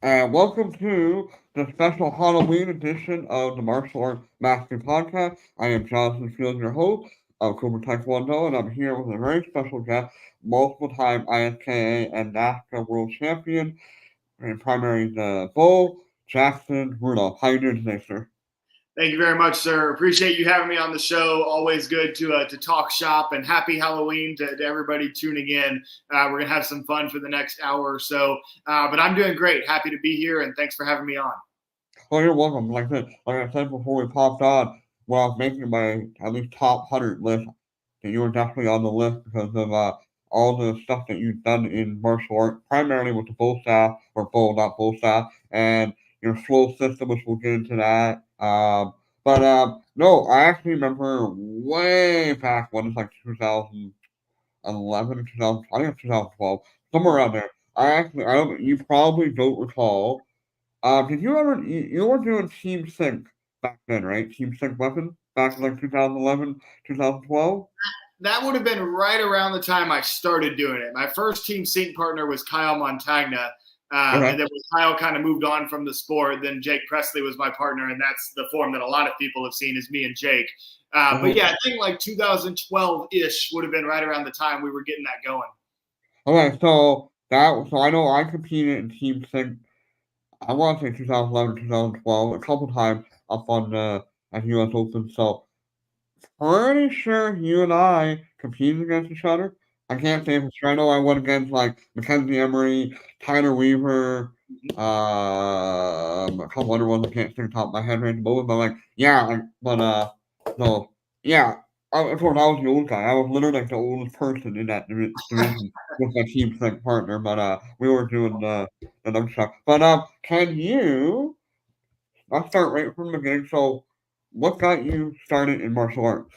and welcome to the special Halloween edition of the Martial Arts Mastery Podcast. I am Jonathan Field, your host of Cobourg Taekwondo, and I'm here with a very special guest, multiple-time ISKA and NASKA world champion, and primary the bull, Jackson Rudolph. How you doing today, sir? Thank you very much, sir. Appreciate you having me on the show. Always good to talk shop, and happy Halloween to everybody tuning in. We're gonna have some fun for the next hour or so. But I'm doing great. Happy to be here, and thanks for having me on. Oh, you're welcome. Like I said before we popped on, when I was making my at least top 100 list, that you were definitely on the list because of all the stuff that you've done in martial art, primarily with the bull staff, or bull, not bull staff, and your flow system, which we'll get into that. No, I actually remember way back when it's like 2011, 2000, I think it's 2012, somewhere around there. I don't, you probably don't recall did you ever you were doing Team Sync back then, right? Team Sync Weapon back in like 2011, 2012? That would have been right around the time I started doing it. My first team sync partner was Kyle Montagna. Okay. And then when Kyle kind of moved on from the sport, then Jake Presley was my partner, and that's the form that a lot of people have seen is me and Jake. But yeah, I think like 2012-ish would have been right around the time we were getting that going. Okay, so I know I competed in Team Sync. I want to say 2011, 2012, a couple times up on the at US Open. So pretty sure you and I competed against each other. I can't say for sure. I know I went against like Mackenzie Emery, Tyler Weaver, a couple other ones I can't think top of my head right at the moment. But like, yeah, so yeah. Of course, I was the old guy. I was literally like the oldest person in that division with my team like partner. But we were doing the dumb stuff. But can you? I'll start right from the beginning. So, what got you started in martial arts?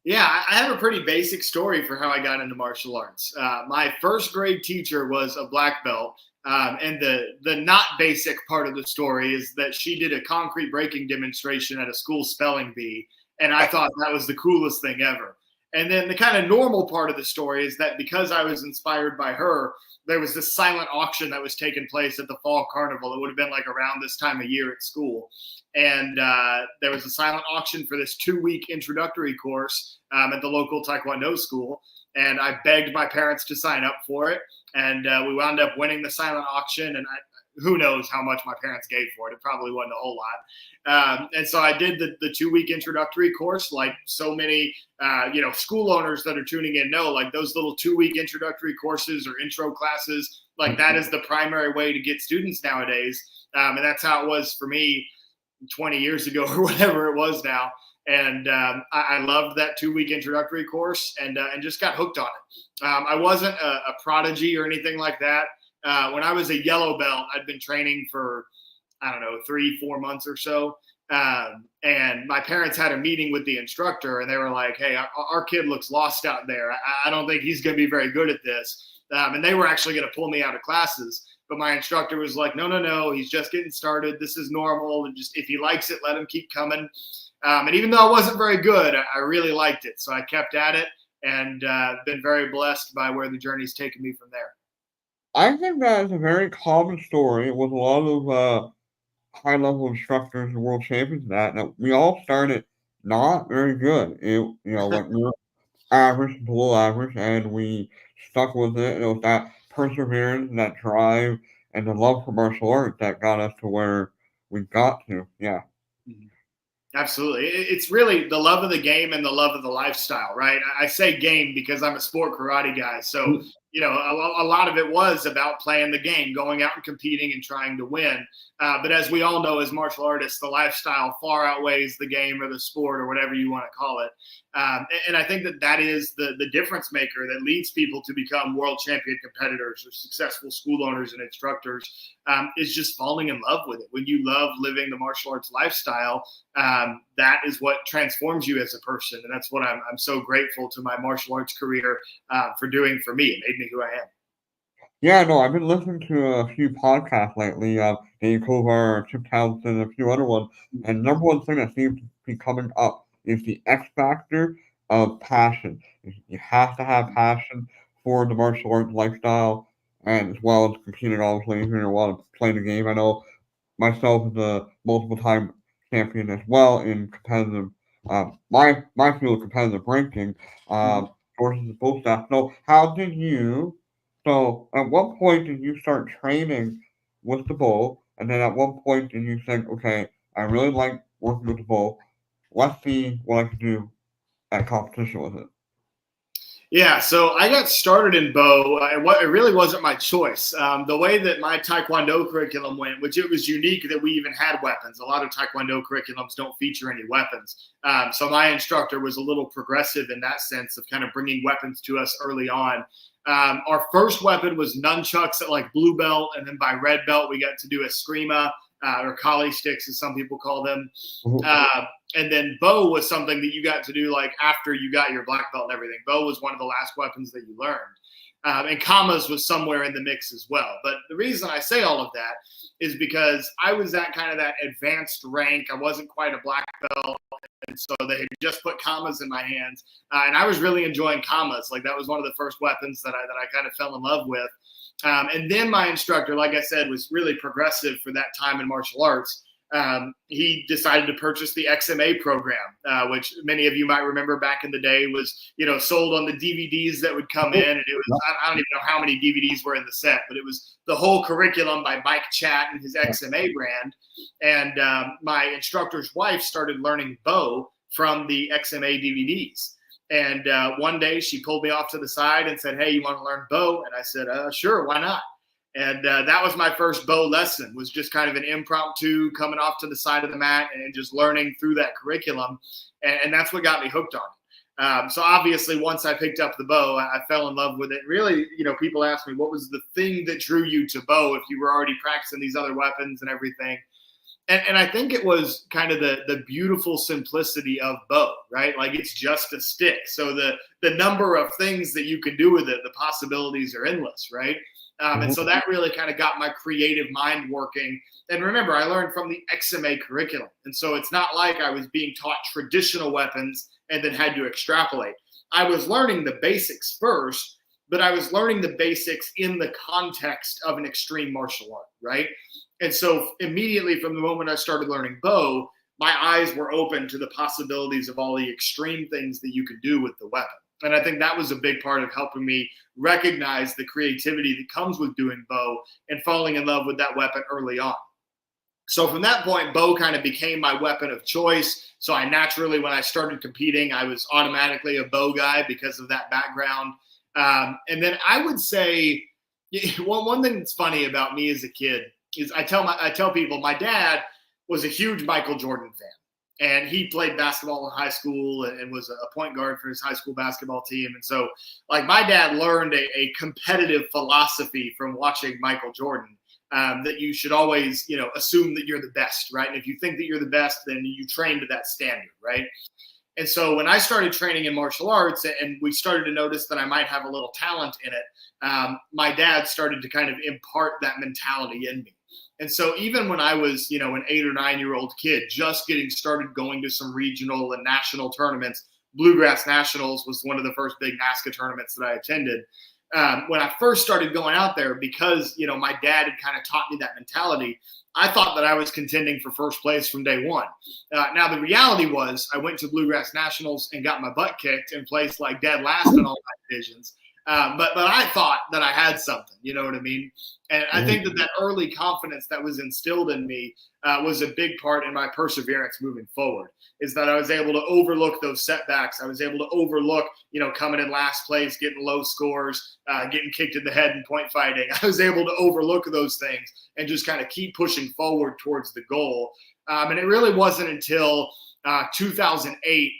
Yeah, I have a pretty basic story for how I got into martial arts. My first grade teacher was a black belt, and the not basic part of the story is that she did a concrete breaking demonstration at a school spelling bee, and I thought that was the coolest thing ever. And then the kind of normal part of the story is that because I was inspired by her, there was this silent auction that was taking place at the fall carnival. It would have been like around this time of year at school. And there was a silent auction for this 2-week introductory course at the local Taekwondo school. And I begged my parents to sign up for it. And we wound up winning the silent auction. And who knows how much my parents gave for it. It probably wasn't a whole lot. And so I did the 2-week introductory course, like so many, school owners that are tuning in know, like those little 2-week introductory courses or intro classes, like that is the primary way to get students nowadays. And that's how it was for me 20 years ago or whatever it was now. And I loved that 2-week introductory course and just got hooked on it. I wasn't a prodigy or anything like that. When I was a yellow belt, I'd been training for, I don't know, 3-4 months or so. And my parents had a meeting with the instructor and they were like, hey, our kid looks lost out there. I don't think he's going to be very good at this. And they were actually going to pull me out of classes. But my instructor was like, no, he's just getting started. This is normal. And just if he likes it, let him keep coming. And even though I wasn't very good, I really liked it. So I kept at it and been very blessed by where the journey's taken me from there. I think that is a very common story with a lot of high level instructors and world champions. That we all started not very good. Like we were average, below average, and we stuck with it. It was that perseverance, that drive, and the love for martial arts that got us to where we got to. Yeah. Mhm. Absolutely. It's really the love of the game and the love of the lifestyle, right? I say game because I'm a sport karate guy. So, a lot of it was about playing the game, going out and competing and trying to win. But as we all know, as martial artists, the lifestyle far outweighs the game or the sport or whatever you want to call it. And I think that is the difference maker that leads people to become world champion competitors or successful school owners and instructors is just falling in love with it. When you love living the martial arts lifestyle, that is what transforms you as a person. And that's what I'm so grateful to my martial arts career for doing for me. It made me who I am. Yeah, no, I've been listening to a few podcasts lately, Dave Cobourg, Chip Townsend, and a few other ones, and number one thing that seems to be coming up is the X factor of passion. You have to have passion for the martial arts lifestyle, and as well as competing, obviously, if you want to play the game. I know myself as a multiple time champion as well in competitive, my field of competitive ranking, versus both staff. So at what point did you start training with the bow? And then at what point did you think, okay, I really like working with the bow. Let's see what I can do at competition with it. Yeah, so I got started in bow. It really wasn't my choice. The way that my Taekwondo curriculum went, which it was unique that we even had weapons. A lot of Taekwondo curriculums don't feature any weapons. So my instructor was a little progressive in that sense of kind of bringing weapons to us early on. Our first weapon was nunchucks at like blue belt, and then by red belt we got to do eskrima, or kali sticks as some people call them. And then bow was something that you got to do like after you got your black belt and everything. Bow was one of the last weapons that you learned. And kamas was somewhere in the mix as well. But the reason I say all of that is because I was at kind of that advanced rank. I wasn't quite a black belt. And so they had just put kamas in my hands. And I was really enjoying kamas. Like that was one of the first weapons that I kind of fell in love with. And then my instructor, like I said, was really progressive for that time in martial arts. He decided to purchase the XMA program, which many of you might remember back in the day was, sold on the DVDs that would come in. And it was, I don't even know how many DVDs were in the set, but it was the whole curriculum by Mike Chat and his XMA brand. And my instructor's wife started learning bow from the XMA DVDs. And one day she pulled me off to the side and said, "Hey, you want to learn bow?" And I said, "Sure, why not?" And that was my first bow lesson, was just kind of an impromptu coming off to the side of the mat and just learning through that curriculum. And that's what got me hooked on it. So obviously, once I picked up the bow, I fell in love with it. Really, people ask me, what was the thing that drew you to bow if you were already practicing these other weapons and everything? And I think it was kind of the beautiful simplicity of bow, right? Like it's just a stick. So the number of things that you can do with it, the possibilities are endless, right? And so that really kind of got my creative mind working. And remember, I learned from the XMA curriculum. And so it's not like I was being taught traditional weapons and then had to extrapolate. I was learning the basics first, but I was learning the basics in the context of an extreme martial art, right? And so immediately from the moment I started learning bow, my eyes were open to the possibilities of all the extreme things that you could do with the weapon. And I think that was a big part of helping me recognize the creativity that comes with doing bow and falling in love with that weapon early on. So from that point, bow kind of became my weapon of choice. So I naturally, when I started competing, I was automatically a bow guy because of that background. And then I would say, one thing that's funny about me as a kid is I tell people my dad was a huge Michael Jordan fan. And he played basketball in high school and was a point guard for his high school basketball team. And so, like, my dad learned a competitive philosophy from watching Michael Jordan, that you should always, assume that you're the best, right? And if you think that you're the best, then you train to that standard, right? And so when I started training in martial arts and we started to notice that I might have a little talent in it, my dad started to kind of impart that mentality in me. And so even when I was, an 8 or 9 year old kid, just getting started going to some regional and national tournaments, Bluegrass Nationals was one of the first big ISKA tournaments that I attended. When I first started going out there, because, my dad had kind of taught me that mentality, I thought that I was contending for first place from day one. Now, the reality was I went to Bluegrass Nationals and got my butt kicked and placed like dead last in all my divisions. But I thought that I had something, you know what I mean? And I think that early confidence that was instilled in me was a big part in my perseverance moving forward, is that I was able to overlook those setbacks. I was able to overlook, coming in last place, getting low scores, getting kicked in the head in point fighting. I was able to overlook those things and just kind of keep pushing forward towards the goal. And it really wasn't until 2008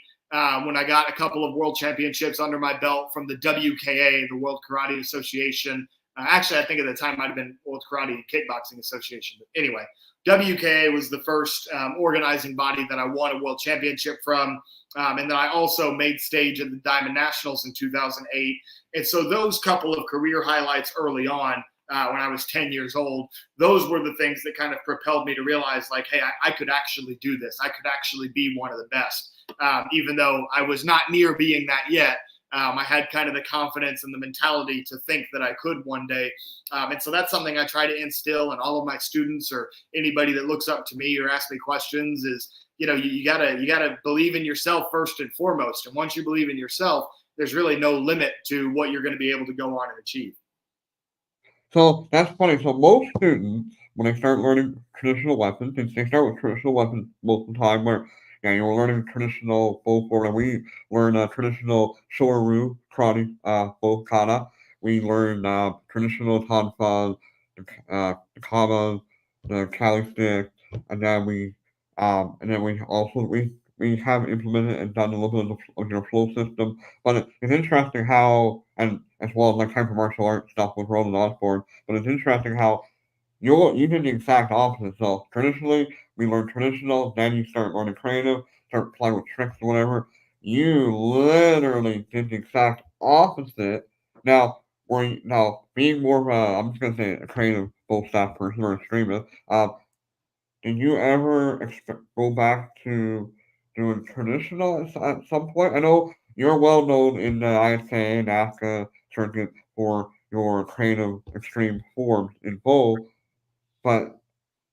when I got a couple of world championships under my belt from the WKA, the World Karate Association. Actually, I think at the time it might have been World Karate and Kickboxing Association. But anyway, WKA was the first organizing body that I won a world championship from. And then I also made stage at the Diamond Nationals in 2008. And so those couple of career highlights early on, when I was 10 years old, those were the things that kind of propelled me to realize, like, hey, I could actually do this. I could actually be one of the best. Even though I was not near being that yet, I had kind of the confidence and the mentality to think that I could one day. And so that's something I try to instill in all of my students or anybody that looks up to me or asks me questions is, you gotta believe in yourself first and foremost. And once you believe in yourself, there's really no limit to what you're going to be able to go on and achieve. So that's funny. So most students, when they start learning traditional weapons, since they start with traditional weapons most of the time, where you're learning traditional bow form, and we learn traditional shoru, karate, bow kata. We learn traditional tanfas, the kamas, the kali stick, and then we also we have implemented and done a little bit of the flow system. But it's interesting how, and as well as like type of martial arts stuff with Roland Osborne, but it's interesting how you did the exact opposite. So traditionally, we learn traditional, then you start learning creative, start playing with tricks or whatever. You literally did the exact opposite. Now being more of a, I'm just gonna say a creative full staff person or extremist, did you ever go back to doing traditional at some point? I know you're well known in the ISKA and ISKA circuit for your creative extreme forms in bow, but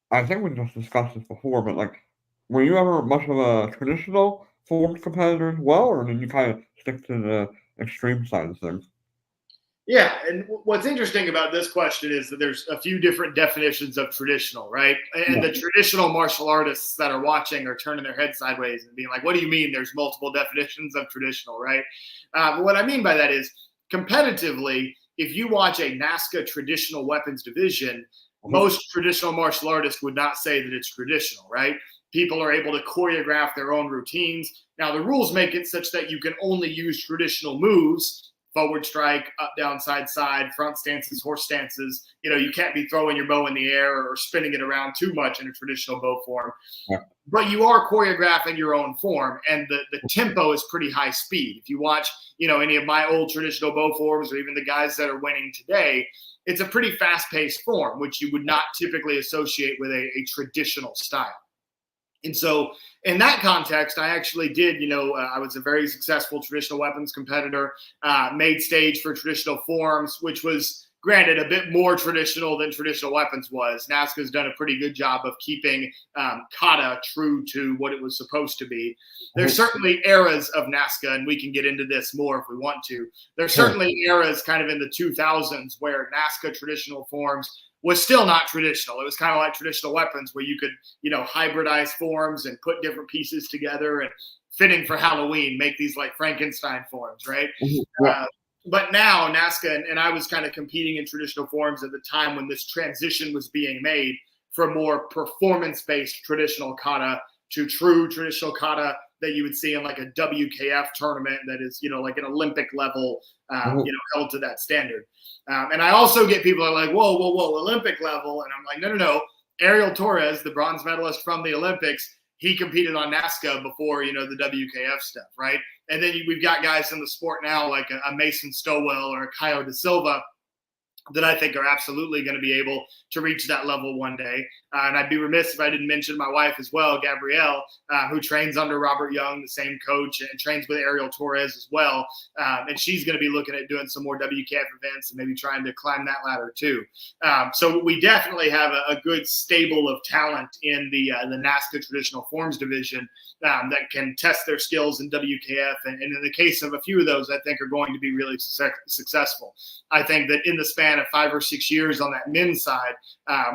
I think we just discussed this before. But like, were you ever much of a traditional forms competitor as well, or did you kind of stick to the extreme side of things? Yeah, and what's interesting about this question is that there's a few different definitions of traditional, right? And Yeah. the traditional martial artists that are watching are turning their head sideways and being like, "What do you mean? There's multiple definitions of traditional, right?" But what I mean by that is competitively, if you watch a NASKA traditional weapons division, Mhm. most traditional martial artists would not say that it's traditional, right? People are able to choreograph their own routines. Now, the rules make it such that you can only use traditional moves: forward strike, up, down, side, front stances, horse stances. You can't be throwing your bow in the air or spinning it around too much in a traditional bow form. Yeah. But you are choreographing your own form, and the tempo is pretty high speed. If you watch, any of my old traditional bow forms or even the guys that are winning today, it's a pretty fast-paced form, which you would not typically associate with a traditional style. And so in that context, I actually did, I was a very successful traditional weapons competitor, made stage for traditional forms, which was granted a bit more traditional than traditional weapons was. NASKA's done a pretty good job of keeping kata true to what it was supposed to be. There's Mhm. certainly eras of NASKA, and we can get into this more if we want to. There's Sure. certainly eras kind of in the 2000s where NASKA traditional forms was still not traditional. It was kind of like traditional weapons where you could, hybridize forms and put different pieces together and fitting for Halloween, make these like Frankenstein forms, right? Mhm. Yeah. But now NASKA, and I was kind of competing in traditional forms at the time when this transition was being made from more performance-based traditional kata to true traditional kata that you would see in like a WKF tournament that is, like an Olympic level, Mhm. held to that standard. And I also get people that are like, whoa, Olympic level. And I'm like, no. Ariel Torres, the bronze medalist from the Olympics, he competed on NASKA before, the WKF stuff, right? And then we've got guys in the sport now like a Mason Stowell or a Caio da Silva that I think are absolutely going to be able to reach that level one day. And I'd be remiss if I didn't mention my wife as well, Gabrielle, who trains under Robert Young, the same coach, and trains with Ariel Torres as well. And she's going to be looking at doing some more WKF events and maybe trying to climb that ladder too. So we definitely have a good stable of talent in the NASKA traditional forms division that can test their skills in WKF. And in the case of a few of those, I think are going to be really successful. I think that in the span of 5 or 6 years on that men's side,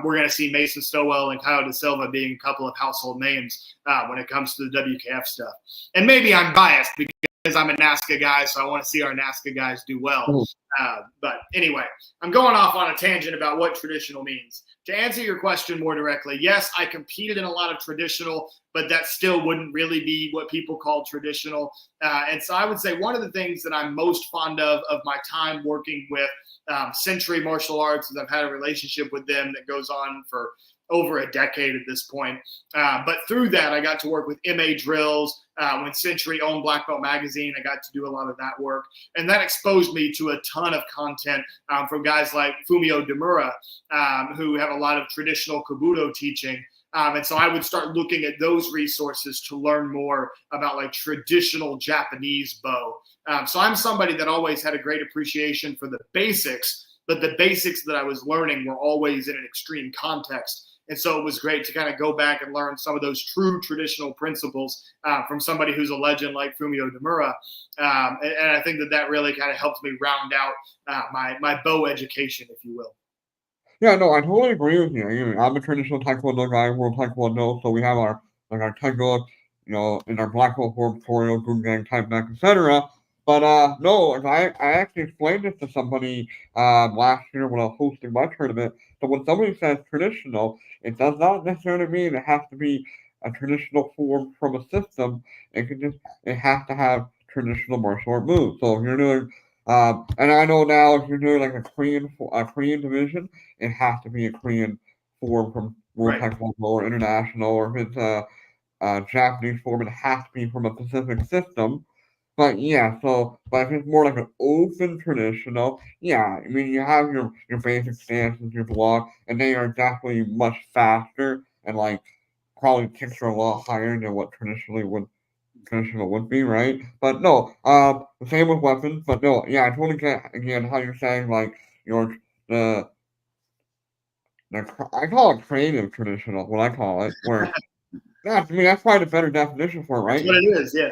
we're going to see Mason Stowell and Caio da Silva being a couple of household names when it comes to the WKF stuff. And maybe I'm biased because I'm a NASKA guy, so I want to see our NASKA guys do well. Mhm. But anyway, I'm going off on a tangent about what traditional means. To answer your question more directly, yes, I competed in a lot of traditional, but that still wouldn't really be what people call traditional. And so I would say one of the things that I'm most fond of my time working with Century Martial Arts is I've had a relationship with them that goes on for over a decade at this point. But through that, I got to work with MA Drills. When Century owned Black Belt Magazine, I got to do a lot of that work. And that exposed me to a ton of content from guys like Fumio Demura, who have a lot of traditional Kobudo teaching. And so I would start looking at those resources to learn more about like traditional Japanese bow. So I'm somebody that always had a great appreciation for the basics, but the basics that I was learning were always in an extreme context. And so it was great to kind of go back and learn some of those true traditional principles from somebody who's a legend like Fumio Demura. And I think that really kind of helps me round out my bow education, if you will. Yeah, no, I totally agree with you. I'm a traditional Taekwondo guy, World Taekwondo, so we have our Taekwondo, in our black belt form, Torio, Gungang, type deck, etc. But no, I actually explained this to somebody last year when I was hosting my tournament. So when somebody says traditional, it does not necessarily mean it has to be a traditional form from a system. It has to have traditional martial art moves. So if you're doing and I know now if you're doing like a Korean division, it has to be a Korean form from World Right. Taekwondo or international, or if it's a Japanese form, it has to be from a specific system. But yeah, but if it's more like an open traditional, yeah, I mean, you have your basic stances, your block, and they are definitely much faster and like probably kicks are a lot higher than what traditional would be, right? But no, the same with weapons. But no, yeah, I totally get again how you're saying like your the I call it creative traditional, what I call it, where that's probably the better definition for it, That's right? what it is, yeah.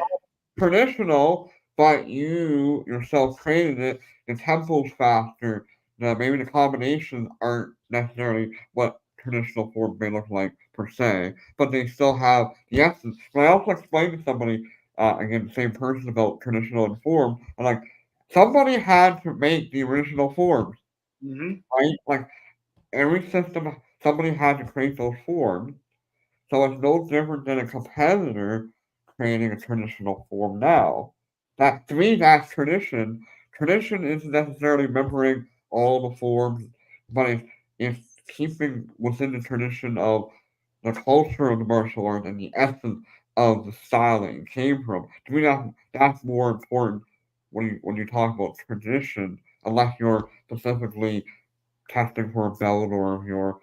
Traditional, but you yourself created it. The tempo's faster. Maybe the combinations aren't necessarily what traditional form may look like per se, but they still have the essence. When I also explained to somebody, again, the same person about traditional and form, I'm like, somebody had to make the original forms, Mm-hmm. right? Like every system, somebody had to create those forms. So it's no different than a competitor creating a traditional form now. That to me, that's tradition. Tradition isn't necessarily remembering all the forms, but it's keeping within the tradition of the culture of the martial art and the essence of the style that it came from. To me, that's more important when you talk about tradition, unless you're specifically testing for a belt or you're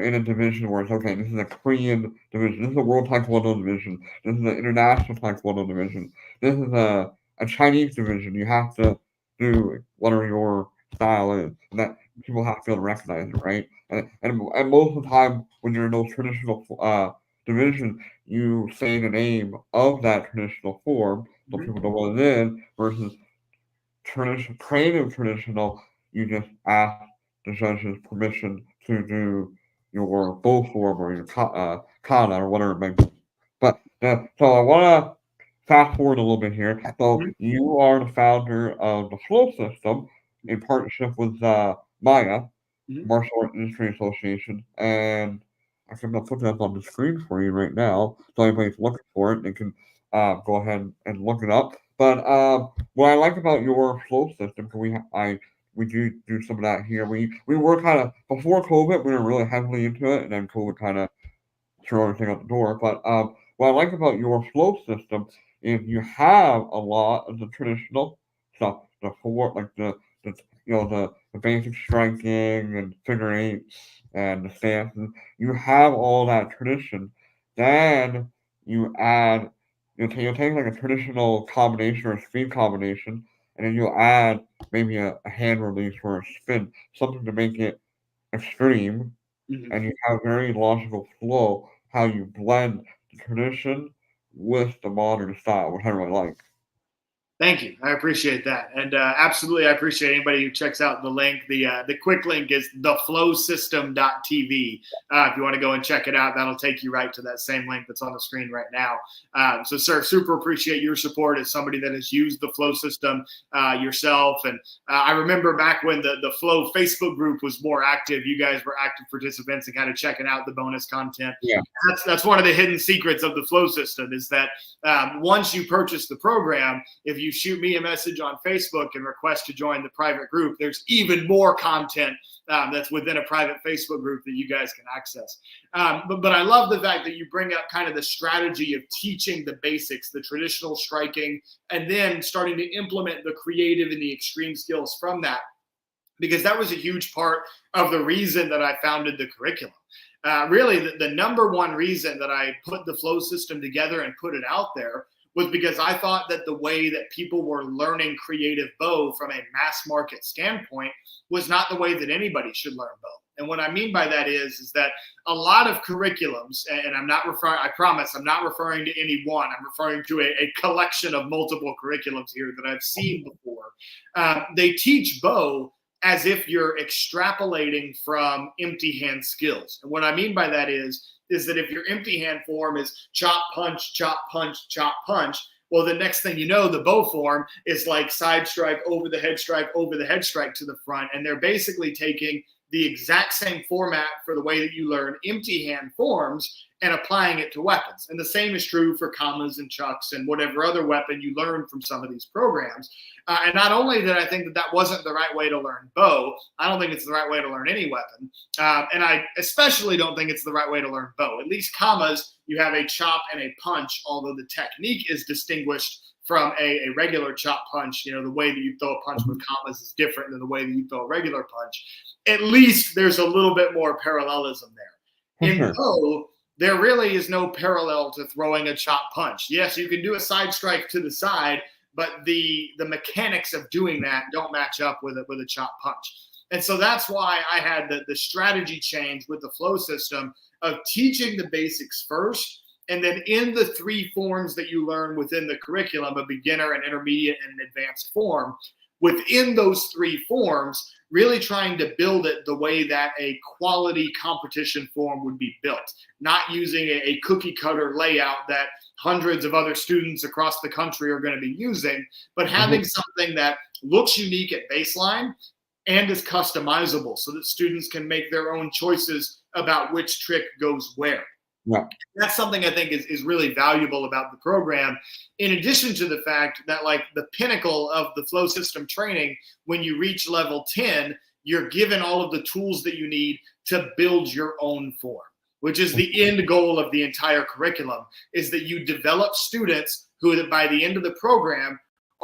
in a division where it's okay, this is a Korean division, this is a World Taekwondo division, this is an International Taekwondo division, this is a Chinese division. You have to do whatever your style is, and that people have to be able to recognize it, right? And most of the time, when you're in those traditional divisions, you say the name of that traditional form so people know what it is, versus creative traditional, you just ask the judge's permission to do your bull form or your kata or whatever it may be. But so I want to fast forward a little bit here. So you are the founder of the Flow System in partnership with Maya, Martial Arts Industry Association, and I think I'll put that on the screen for you right now, so anybody's looking for it, they can go ahead and look it up. But what I like about your flow system, because we do some of that here. We were kind of before COVID, we were really heavily into it, and then COVID kind of threw everything out the door. But what I like about your flow system is you have a lot of the traditional stuff, the the basic striking and figure eights and the stances. You have all that tradition. Then you add you'll take like a traditional combination or a speed combination, and then you'll add maybe a hand release or a spin, something to make it extreme, and you have a very logical flow how you blend the tradition with the modern style, which I really like. Thank you. I appreciate that. And absolutely, I appreciate anybody who checks out the link. The quick link is theflowsystem.tv. If you want to go and check it out, that'll take you right to that same link that's on the screen right now. So, sir, super appreciate your support as somebody that has used the Flow System yourself. And I remember back when the Flow Facebook group was more active, you guys were active participants and kind of checking out the bonus content. Yeah. That's one of the hidden secrets of the Flow System is that once you purchase the program, if you shoot me a message on Facebook and request to join the private group, there's even more content that's within a private Facebook group that you guys can access. But I love the fact that you bring up kind of the strategy of teaching the basics, the traditional striking, and then starting to implement the creative and the extreme skills from that, because that was a huge part of the reason that I founded the curriculum. Really, the number one reason that I put the Flow System together and put it out there was because I thought that the way that people were learning creative bow from a mass market standpoint was not the way that anybody should learn bow. And what I mean by that is that a lot of curriculums, and I'm not referring, I promise, I'm not referring to any one. I'm referring to a collection of multiple curriculums here that I've seen before. They teach bow as if you're extrapolating from empty hand skills. And what I mean by that is that if your empty hand form is chop, punch, chop, punch, chop, punch, well, the next thing you know, the bow form is like side strike, over the head strike to the front. And they're basically taking the exact same format for the way that you learn empty hand forms and applying it to weapons. And the same is true for kamas and chucks and whatever other weapon you learn from some of these programs. And not only did I think that that wasn't the right way to learn bow, I don't think it's the right way to learn any weapon. And I especially don't think it's the right way to learn bow. At least kamas, you have a chop and a punch, although the technique is distinguished from a regular chop punch. You know, the way that you throw a punch with kamas is different than the way that you throw a regular punch. At least there's a little bit more parallelism there. In bow, there really is no parallel to throwing a chop punch. Yes, you can do a side strike to the side, but the mechanics of doing that don't match up with a chop punch. And so that's why I had the strategy change with the flow system of teaching the basics first, and then in the three forms that you learn within the curriculum, a beginner, an intermediate, and an advanced form, within those three forms, really trying to build it the way that a quality competition form would be built, not using a cookie cutter layout that hundreds of other students across the country are going to be using, but having something that looks unique at baseline and is customizable so that students can make their own choices about which trick goes where. Yeah. That's something I think is really valuable about the program, in addition to the fact that, like, the pinnacle of the flow system training, when you reach level 10, you're given all of the tools that you need to build your own form, which is the end goal of the entire curriculum, is that you develop students who, by the end of the program,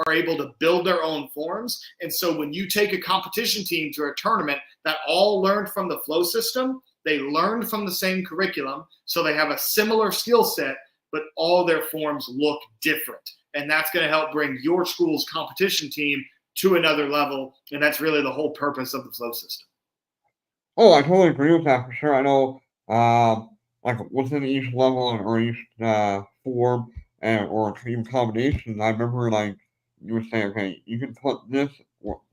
are able to build their own forms. And so when you take a competition team to a tournament that all learned from the flow system, they learned from the same curriculum, so they have a similar skill set, but all their forms look different. And that's going to help bring your school's competition team to another level. And that's really the whole purpose of the flow system. Oh, I totally agree with that for sure. I know, like within each level or each form or even combinations, I remember like you would say, okay, you can put this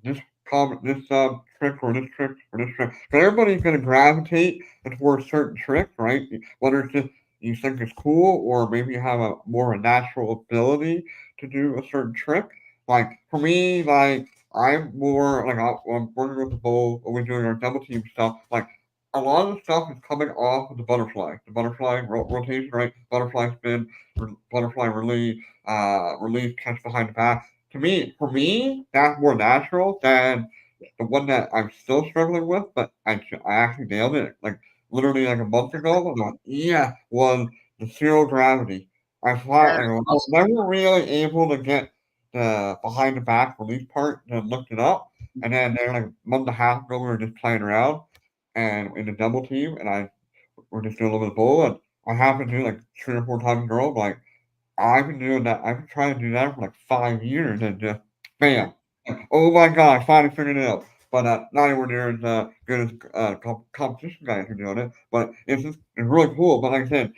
trick or this trick or this trick. So everybody's going to gravitate towards certain tricks, right? Whether it's just you think it's cool or maybe you have a more a natural ability to do a certain trick. Like for me, like I'm more like I'm working with the bow when we're doing our double team stuff. Like a lot of the stuff is coming off of the butterfly rotation, right? Butterfly spin, butterfly release, catch behind the back. For me, that's more natural than the one that I'm still struggling with, but I actually nailed it. Like literally like a month ago, I'm like, yeah, was the zero gravity. I thought I was never really able to get the behind the back release part and looked it up. And then there like a month and a half ago, we were just playing around and in the double team, and we're just doing a little bit of bowl, and I happened to do like 3 or 4 times in a row, like I've been doing that. I've been trying to do that for like 5 years, and just bam! Like, oh my god! I finally figured it out. But not anywhere near as good as competition guys are doing it. But it's really cool. But like I said,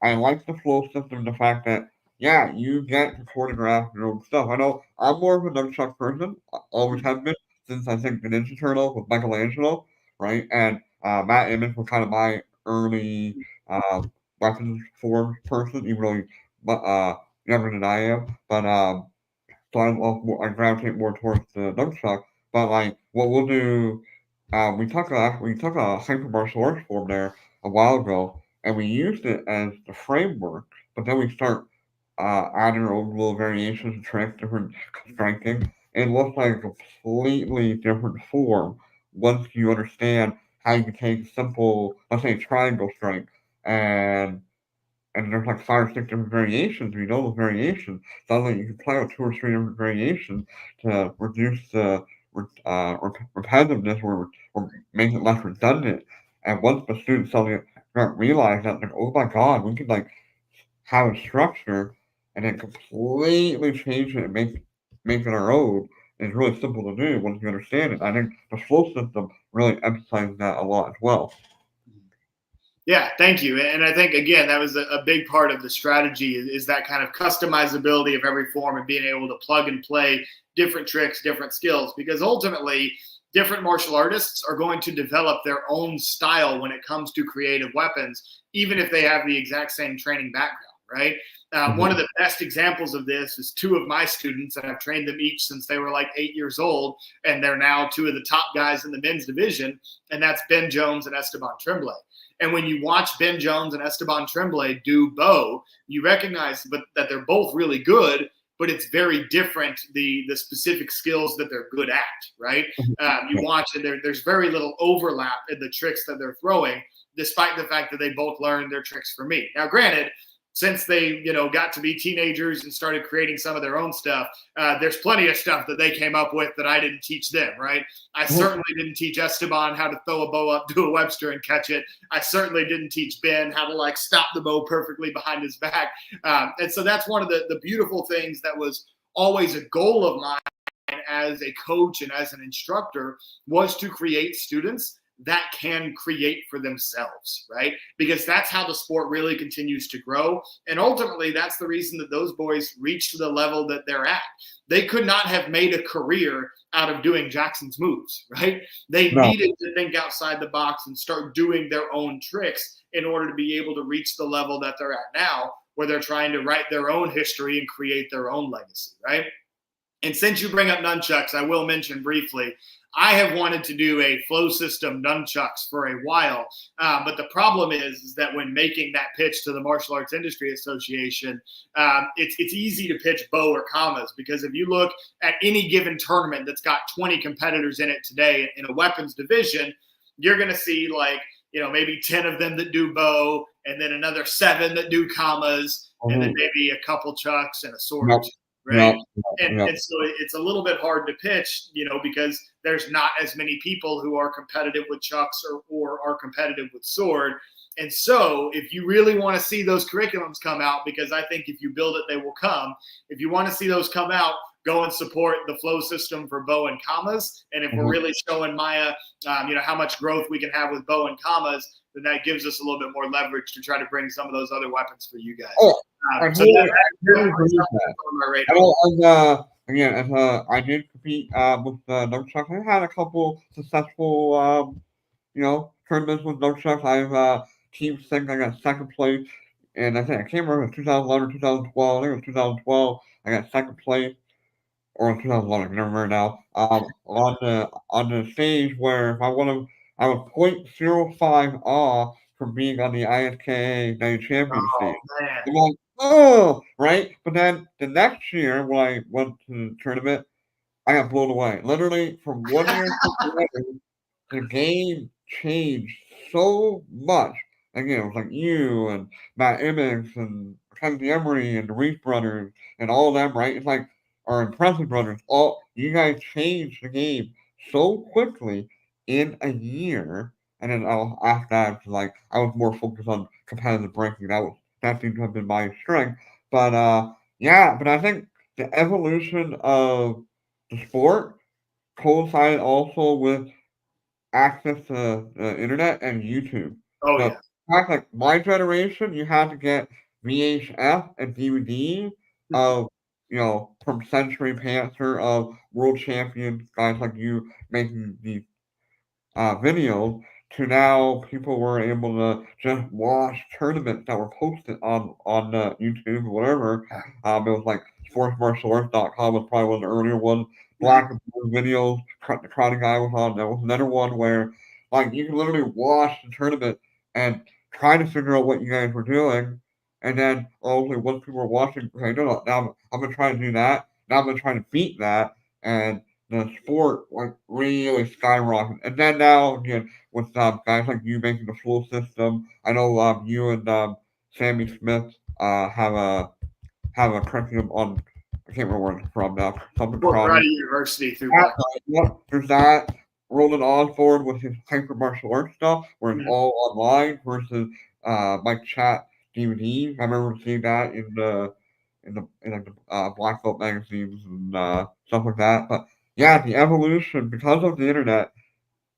I like the flow system. The fact that yeah, you get to choreograph your own stuff. I know I'm more of a nunchuck person. I always have been since I think the Ninja Turtle with Michelangelo, right? And Matt Emmons was kind of my early weapons form person, even though younger than I am. But so I gravitate more towards the nunchuck. But like what we'll do, we took a hyper martial arts form there a while ago, and we used it as the framework. But then we start adding our own little variations and tricks, different striking. It looks like a completely different form once you understand how you can take simple, let's say, triangle strike and there's like 5 or 6 different variations. We know those variations. Suddenly you can play with 2 or 3 different variations to reduce the repetitiveness or make it less redundant. And once the students suddenly realize that, like, oh my god, we can like have a structure and then completely change it and make it our own. It's really simple to do once you understand it. I think the flow system really emphasizes that a lot as well. Yeah, thank you. And I think, again, that was a big part of the strategy is that kind of customizability of every form and being able to plug and play different tricks, different skills, because ultimately different martial artists are going to develop their own style when it comes to creative weapons, even if they have the exact same training background, right? One of the best examples of this is two of my students, and I've trained them each since they were like 8 years old, and they're now two of the top guys in the men's division, and that's Ben Jones and Esteban Tremblay. And when you watch Ben Jones and Esteban Tremblay do bow, you recognize that they're both really good, but it's very different, the specific skills that they're good at, right? You watch and there's very little overlap in the tricks that they're throwing, despite the fact that they both learned their tricks from me. Now, granted, since they, got to be teenagers and started creating some of their own stuff, there's plenty of stuff that they came up with that I didn't teach them, right? I certainly didn't teach Esteban how to throw a bow up to a Webster and catch it. I certainly didn't teach Ben how to stop the bow perfectly behind his back. And so that's one of the beautiful things that was always a goal of mine as a coach and as an instructor, was to create students that can create for themselves, right? Because that's how the sport really continues to grow. And ultimately, that's the reason that those boys reached the level that they're at. They could not have made a career out of doing Jackson's moves, right? They needed to think outside the box and start doing their own tricks in order to be able to reach the level that they're at now, where they're trying to write their own history and create their own legacy, right? And since you bring up nunchucks, I will mention briefly, I have wanted to do a flow system nunchucks for a while, but the problem is that when making that pitch to the Martial Arts Industry Association, it's easy to pitch bow or kamas, because if you look at any given tournament that's got 20 competitors in it today in a weapons division, you're going to see maybe 10 of them that do bow, and then another 7 that do kamas, and then maybe a couple chucks and a sword. Right. And so it's a little bit hard to pitch, because there's not as many people who are competitive with chucks or are competitive with sword. And so if you really want to see those curriculums come out, because I think if you build it, they will come. If you want to see those come out, go and support the flow system for bow and kamas. And if we're really showing Maya, how much growth we can have with bow and kamas, then that gives us a little bit more leverage to try to bring some of those other weapons for you guys. I did compete with nunchucks. I had a couple successful, tournaments with nunchucks. I've team sync. I got second place, and I think I can't remember if it was 2011 or 2012. I think it was 2012. I got second place, or 2011. I can never remember now. On the stage where if I was 0.05 off from being on the ISKA Night Champion stage. I'm like, right? But then the next year when I went to the tournament, I got blown away. Literally from 1 year to the other, the game changed so much. Again, it was like you and Matt Emmons and Kennedy Emery and the Reese brothers and all of them, right? It's like our impressive brothers. All you guys changed the game so quickly in a year. And then after that, I was more focused on competitive breaking. That seems to have been my strength. But but I think the evolution of the sport coincided also with access to the internet and YouTube. Oh, So, yeah. in fact, like my generation, you had to get VHF and DVD of, from Century Panther, of world champions, guys like you making these videos, to now people were able to just watch tournaments that were posted on YouTube or whatever. It was like sportsmartialarts.com was probably one of the earlier ones. Black and blue videos, the Karate Guy was on. There was another one where you can literally watch the tournament and try to figure out what you guys were doing. And then only once people were watching, okay, no, now I'm gonna try to do that. Now I'm gonna try to beat that. And the sport really skyrocketed. And then now again with guys like you making the flow system, I know you and Sammy Smith have a curriculum on, I can't remember where it's from now. Something Karate University through there's that. Roland Osborne with his hyper martial arts stuff, where it's all online versus Mike Chat DVDs. I remember seeing that in the black belt magazines and stuff like that. But yeah, the evolution because of the internet,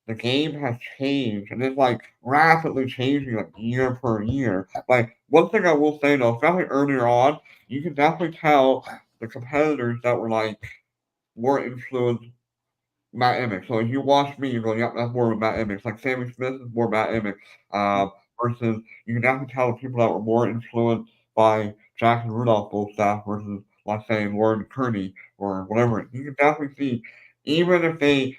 the game has changed and it's like rapidly changing like year per year. Like one thing I will say though, especially earlier on, you can definitely tell the competitors that were like more influenced Matt Emmett. So if you watch me, you go, yep, that's more of Matt Emmett. Like Sammy Smith is more Matt Emmett. Versus you can definitely tell the people that were more influenced by Jack and Rudolph both staff versus let's say Lauren Kearney or whatever. You can definitely see even if they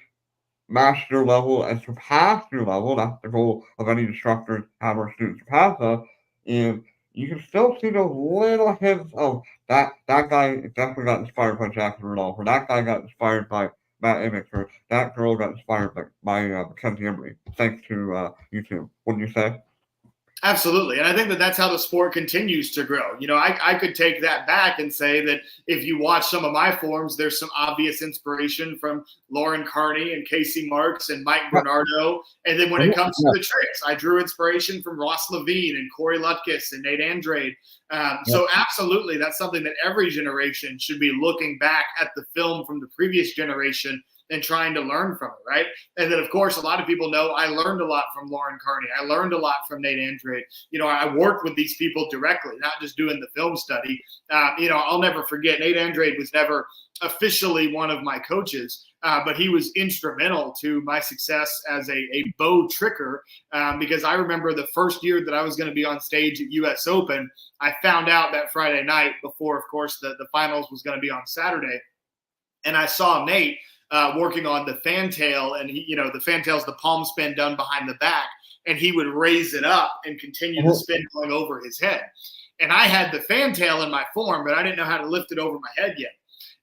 master level and surpass your level. That's the goal of any instructor to have our students surpass us. And you can still see those little hints of that guy definitely got inspired by Jackson Rudolph, or that guy got inspired by Matt Emmett, or that girl got inspired by Mackenzie Embry, thanks to YouTube. Wouldn't you say? Absolutely. And I think that that's how the sport continues to grow. You know, I could take that back and say that if you watch some of my forms, there's some obvious inspiration from Lauren Carney and Casey Marks and Mike Bernardo. And then when it comes to the tricks, I drew inspiration from Ross Levine and Corey Lutkus and Nate Andrade. So absolutely, that's something that every generation should be looking back at the film from the previous generation and trying to learn from it, right? And then, of course, a lot of people know I learned a lot from Lauren Carney. I learned a lot from Nate Andrade. You know, I worked with these people directly, not just doing the film study. You know, I'll never forget, Nate Andrade was never officially one of my coaches, but he was instrumental to my success as a bow tricker because I remember the first year that I was going to be on stage at US Open, I found out that Friday night before, of course, the finals was going to be on Saturday. And I saw Nate working on the fantail, and he, you know, the fantail's the palm spin done behind the back, and he would raise it up and continue the spin going over his head. And I had the fantail in my form, but I didn't know how to lift it over my head yet.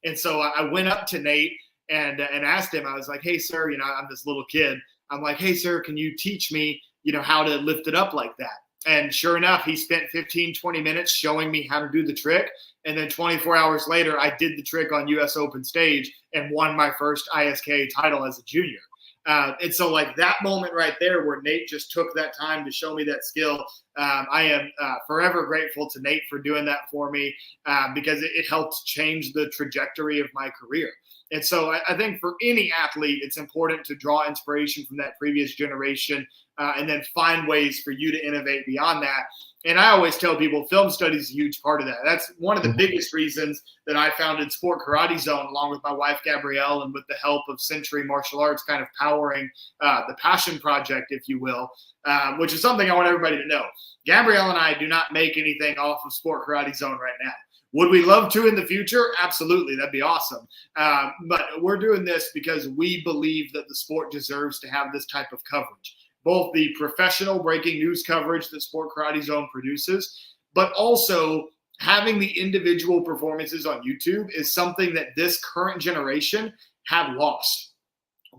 And so I went up to Nate and asked him, I was like, hey, sir, you know, I'm this little kid. I'm like, hey, sir, can you teach me, you know, how to lift it up like that? And sure enough, he spent 15, 20 minutes showing me how to do the trick. And then 24 hours later, I did the trick on US Open stage and won my first ISKA title as a junior. And so like that moment right there where Nate just took that time to show me that skill, I am forever grateful to Nate for doing that for me because it helped change the trajectory of my career. And so I think for any athlete, it's important to draw inspiration from that previous generation and then find ways for you to innovate beyond that. And I always tell people film study is a huge part of that. That's one of the biggest reasons that I founded Sport Karate Zone, along with my wife, Gabrielle, and with the help of Century Martial Arts, kind of powering the passion project, if you will, which is something I want everybody to know. Gabrielle and I do not make anything off of Sport Karate Zone right now. Would we love to in the future? Absolutely. That'd be awesome. But we're doing this because we believe that the sport deserves to have this type of coverage. Both the professional breaking news coverage that Sport Karate Zone produces, but also having the individual performances on YouTube is something that this current generation have lost.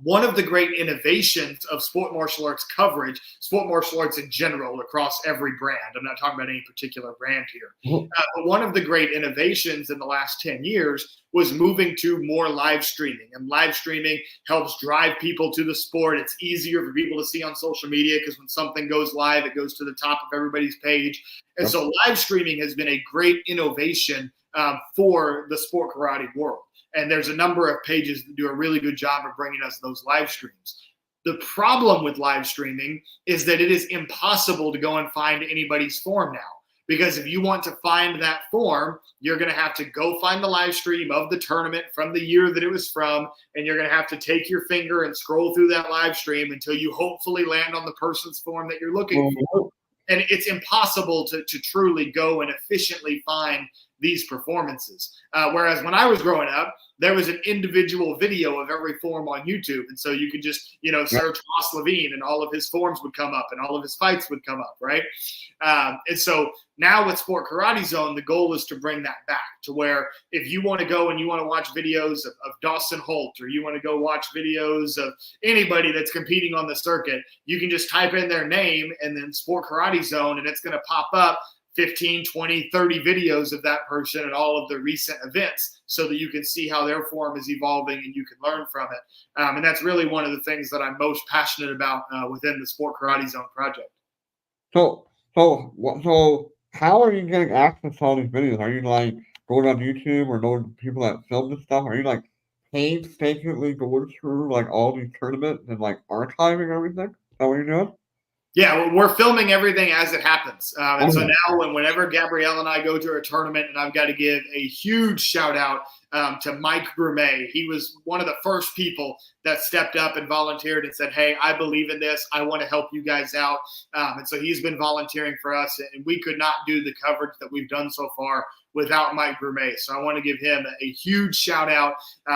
One of the great innovations of sport martial arts coverage, sport martial arts in general across every brand, I'm not talking about any particular brand here, but one of the great innovations in the last 10 years was moving to more live streaming. And live streaming helps drive people to the sport. It's easier for people to see on social media because when something goes live, it goes to the top of everybody's page. And so live streaming has been a great innovation for the sport karate world. And there's a number of pages that do a really good job of bringing us those live streams. The problem with live streaming is that it is impossible to go and find anybody's form now. Because if you want to find that form, you're going to have to go find the live stream of the tournament from the year that it was from, and you're going to have to take your finger and scroll through that live stream until you hopefully land on the person's form that you're looking for. And it's impossible to truly go and efficiently find these performances. Whereas when I was growing up, there was an individual video of every form on YouTube. And so you could just, search Ross Levine and all of his forms would come up and all of his fights would come up, right? And so now with Sport Karate Zone, the goal is to bring that back to where if you want to go and you want to watch videos of Dawson Holt, or you want to go watch videos of anybody that's competing on the circuit, you can just type in their name and then Sport Karate Zone, and it's going to pop up 15, 20, 30 videos of that person and all of the recent events so that you can see how their form is evolving and you can learn from it. And that's really one of the things that I'm most passionate about within the Sport Karate Zone project. So how are you getting access to all these videos? Are you going on YouTube or knowing people that film this stuff? Are you like painstakingly going through like all these tournaments and like archiving everything? Is that what you're doing? Yeah, we're filming everything as it happens. And so Oh, now whenever Gabrielle and I go to a tournament, and I've got to give a huge shout out to Mike Brumet. He was one of the first people that stepped up and volunteered and said, hey, I believe in this. I want to help you guys out. And so he's been volunteering for us, and we could not do the coverage that we've done so far without Mike Brumet. So I want to give him a huge shout out.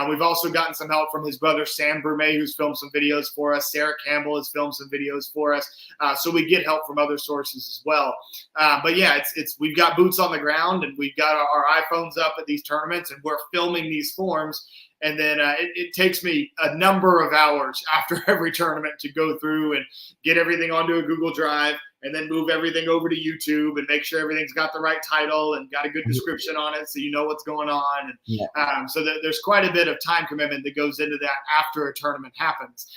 We've also gotten some help from his brother, Sam Brumet, who's filmed some videos for us. Sarah Campbell has filmed some videos for us. So we get help from other sources as well. But yeah, it's we've got boots on the ground, and we've got our iPhones up at these tournaments, and we're filming these forms. And then it takes me a number of hours after every tournament to go through and get everything onto a Google Drive, and then move everything over to YouTube and make sure everything's got the right title and got a good description on it so you know what's going on. And, yeah. so there's quite a bit of time commitment that goes into that after a tournament happens.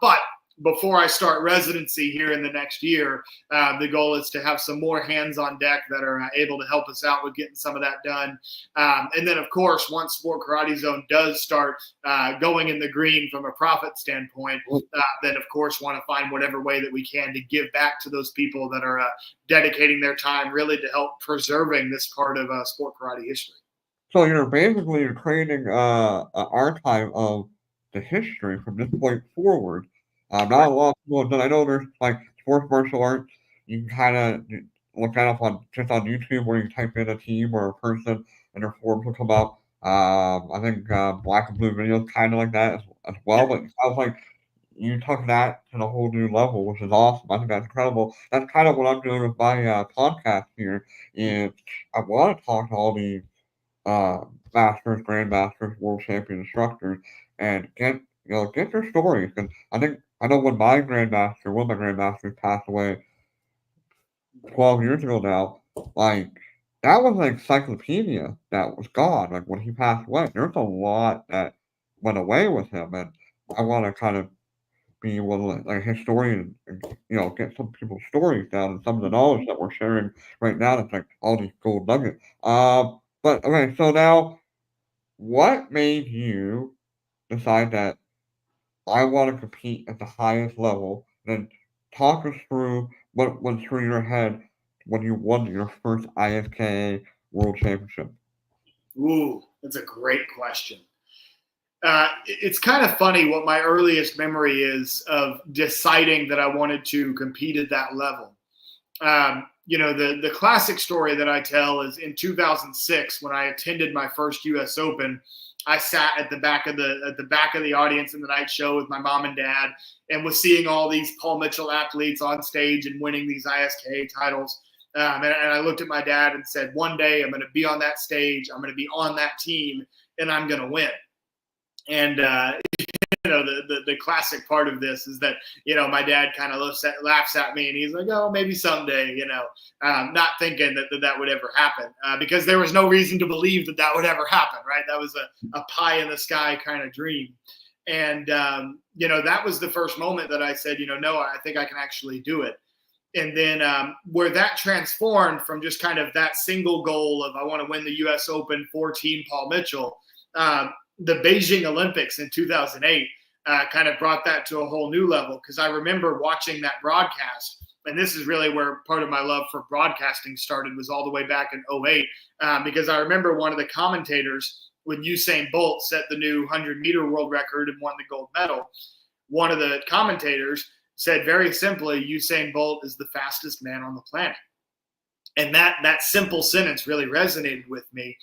But before I start residency here in the next year, the goal is to have some more hands on deck that are able to help us out with getting some of that done. And then, of course, once Sport Karate Zone does start going in the green from a profit standpoint, then, of course, want to find whatever way that we can to give back to those people that are dedicating their time really to help preserving this part of sport karate history. So you're creating an archive of the history from this point forward. Not a lot of people have done. I know there's like sports martial arts. You can kind of look that up on YouTube, where you type in a team or a person, and their forms will come up. I think Black and Blue videos kind of like that as well. But it sounds like you took that to a whole new level, which is awesome. I think that's incredible. That's kind of what I'm doing with my podcast here. Is I want to talk to all these uh, masters, grandmasters, world champion instructors, and get their stories. And I know when one of my grandmasters passed away 12 years ago now, like that was an encyclopedia that was gone. Like when he passed away, there's a lot that went away with him, and I want to kind of be able to like a historian and get some people's stories down and some of the knowledge that we're sharing right now. That's like all these gold nuggets. But okay, so now what made you decide that I want to compete at the highest level? Then talk us through what went through your head when you won your first ISKA World Championship. Ooh, that's a great question. It's kind of funny what my earliest memory is of deciding that I wanted to compete at that level. The classic story that I tell is in 2006 when I attended my first U.S. Open. I sat at the back of the audience in the night show with my mom and dad, and was seeing all these Paul Mitchell athletes on stage and winning these ISKA titles. And I looked at my dad and said, one day I'm going to be on that stage, I'm going to be on that team, and I'm going to win. And the classic part of this is that my dad kind of laughs at me, and he's like, oh, maybe someday, not thinking that would ever happen, because there was no reason to believe that would ever happen, right? That was a pie in the sky kind of dream. And that was the first moment that I said, no, I think I can actually do it. And then where that transformed from just kind of that single goal of I want to win the U.S. Open for Team Paul Mitchell, the Beijing Olympics in 2008 kind of brought that to a whole new level, because I remember watching that broadcast, and this is really where part of my love for broadcasting started, was all the way back in 2008, because I remember one of the commentators, when Usain Bolt set the new 100-meter world record and won the gold medal, one of the commentators said very simply, Usain Bolt is the fastest man on the planet. And that simple sentence really resonated with me.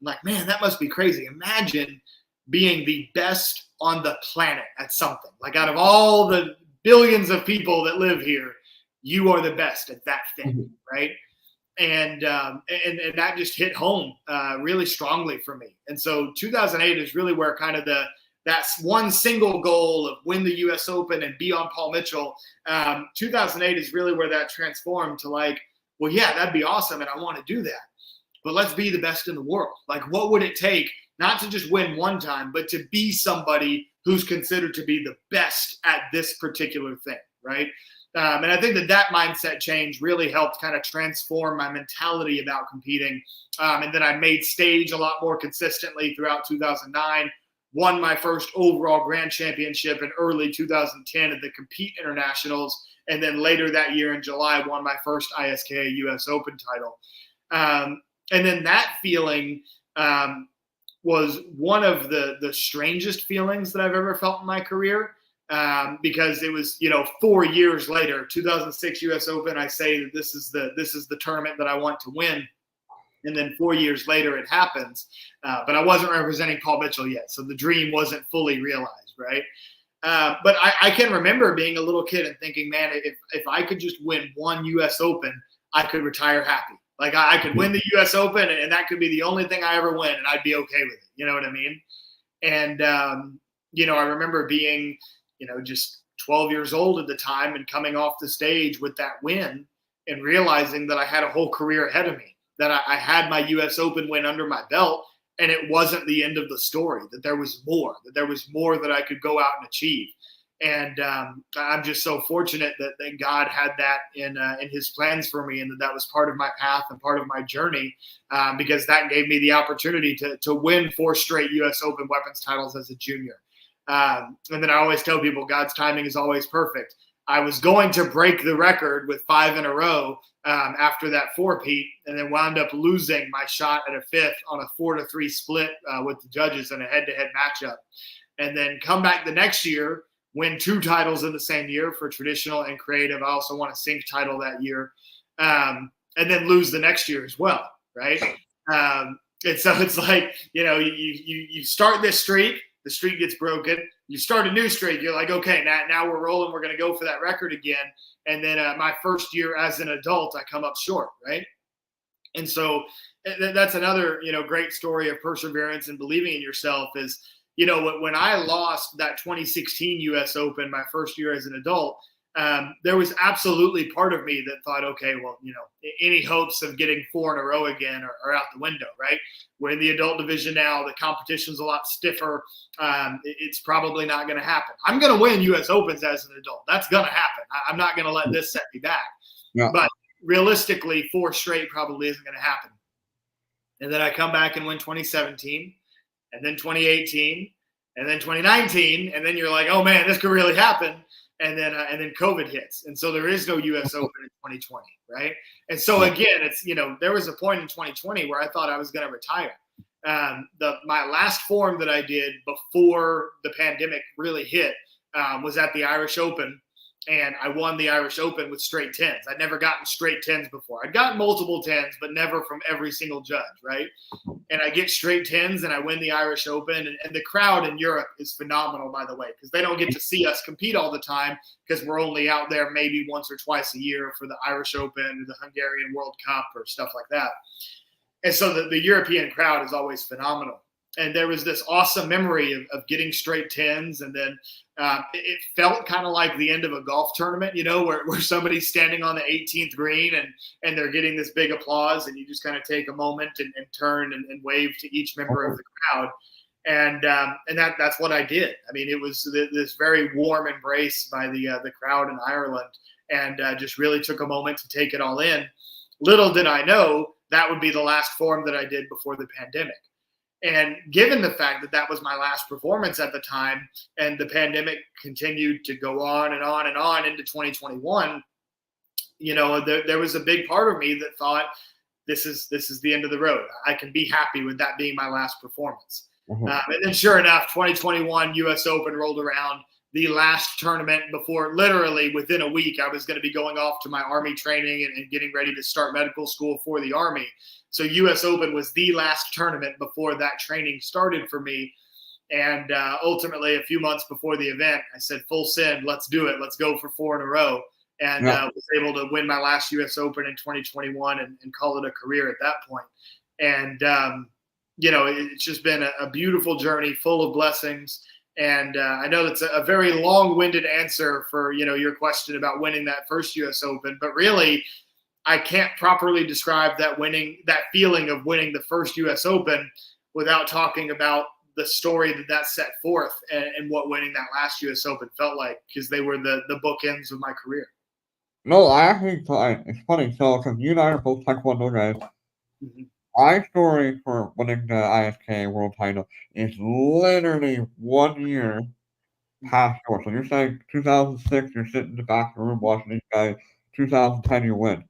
I'm like, man, that must be crazy. Imagine being the best on the planet at something. Like, out of all the billions of people that live here, you are the best at that thing, right? And that just hit home really strongly for me. And so 2008 is really where kind of that's one single goal of win the U.S. Open and be on Paul Mitchell. 2008 is really where that transformed to like, well, yeah, that'd be awesome, and I want to do that. But let's be the best in the world. Like, what would it take not to just win one time, but to be somebody who's considered to be the best at this particular thing, right? And I think that mindset change really helped kind of transform my mentality about competing. And then I made stage a lot more consistently throughout 2009, won my first overall grand championship in early 2010 at the Compete Internationals. And then later that year in July, won my first ISKA US Open title. And then that feeling was one of the strangest feelings that I've ever felt in my career. Because it was, 4 years later, 2006 US Open, I say that this is the tournament that I want to win. And then 4 years later it happens. But I wasn't representing Paul Mitchell yet. So the dream wasn't fully realized, right? But I can remember being a little kid and thinking, man, if I could just win one US Open, I could retire happy. Like I could win the US Open and that could be the only thing I ever win and I'd be okay with it. You know what I mean? And, I remember being, just 12 years old at the time and coming off the stage with that win and realizing that I had a whole career ahead of me, that I had my US Open win under my belt and it wasn't the end of the story, that there was more that I could go out and achieve. And I'm just so fortunate that God had that in his plans for me and that was part of my path and part of my journey because that gave me the opportunity to win 4 straight US Open weapons titles as a junior. And then I always tell people God's timing is always perfect. I was going to break the record with 5 in a row after that 4-peat and then wound up losing my shot at a 5th on a 4-3 split with the judges in a head-to-head matchup. And then come back the next year, win 2 titles in the same year for traditional and creative. I also won a sync title that year and then lose the next year as well, right? And so it's like, you start this streak, the streak gets broken. You start a new streak. You're like, okay, now we're rolling. We're going to go for that record again. And then my first year as an adult, I come up short, right? And so that's another, great story of perseverance and believing in yourself is, when I lost that 2016 US Open, my first year as an adult, there was absolutely part of me that thought, okay, well, any hopes of getting 4 in a row again are out the window, right? We're in the adult division now. The competition's a lot stiffer. It's probably not going to happen. I'm going to win US Opens as an adult. That's going to happen. I'm not going to let this set me back. Yeah. But realistically, 4 straight probably isn't going to happen. And then I come back and win 2017 and then 2018 and then 2019. And then you're like, oh man, this could really happen. And then COVID hits. And so there is no US Open in 2020, right? And so again, it's, there was a point in 2020 where I thought I was going to retire. My last form that I did before the pandemic really hit was at the Irish Open. And I won the Irish Open with straight 10s. I'd never gotten straight 10s before. I'd gotten multiple 10s, but never from every single judge, right? And I get straight 10s and I win the Irish Open. And the crowd in Europe is phenomenal, by the way, because they don't get to see us compete all the time because we're only out there maybe once or twice a year for the Irish Open or the Hungarian World Cup or stuff like that. And so the European crowd is always phenomenal. And there was this awesome memory of getting straight 10s. And then it felt kind of like the end of a golf tournament, where somebody's standing on the 18th green and they're getting this big applause. And you just kind of take a moment and turn and wave to each member of the crowd. And that's what I did. I mean, it was this very warm embrace by the crowd in Ireland and just really took a moment to take it all in. Little did I know that would be the last form that I did before the pandemic. And given the fact that that was my last performance at the time and the pandemic continued to go on and on and on into 2021, there was a big part of me that thought this is the end of the road. I can be happy with that being my last performance. Mm-hmm. And then sure enough, 2021 US Open rolled around, the last tournament before literally within a week, I was going to be going off to my Army training and getting ready to start medical school for the Army. So US Open was the last tournament before that training started for me. And ultimately, a few months before the event, I said, full send, let's do it. Let's go for 4 in a row. And was able to win my last US Open in 2021 and call it a career at that point. And, it's just been a beautiful journey full of blessings. And I know that's a very long-winded answer for, your question about winning that first US Open, but really I can't properly describe that feeling of winning the first US Open without talking about the story that set forth and what winning that last US Open felt like, because they were the bookends of my career. No, I actually, it's funny. So, because you and I are both Taekwondo guys, Mhm. my story for winning the ISKA world title is literally 1 year past yours. So you're saying 2006, you're sitting in the back of the room watching these guys. 2010, you win.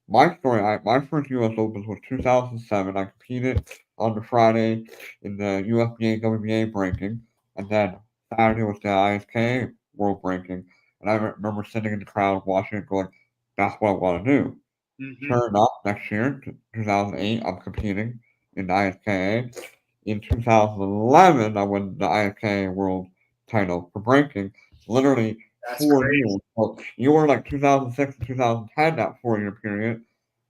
My story, my first U.S. Opens was 2007. I competed on the Friday in the USBA WBA ranking, and then Saturday was the ISKA world ranking. And I remember sitting in the crowd watching it, going, "That's what I want to do." Mhm. Sure enough, next year, 2008, I'm competing in the ISKA. In 2011, I won the ISKA world title for breaking. Literally That's 4 years. crazy. So you were like 2006 to 2010, that 4 year period.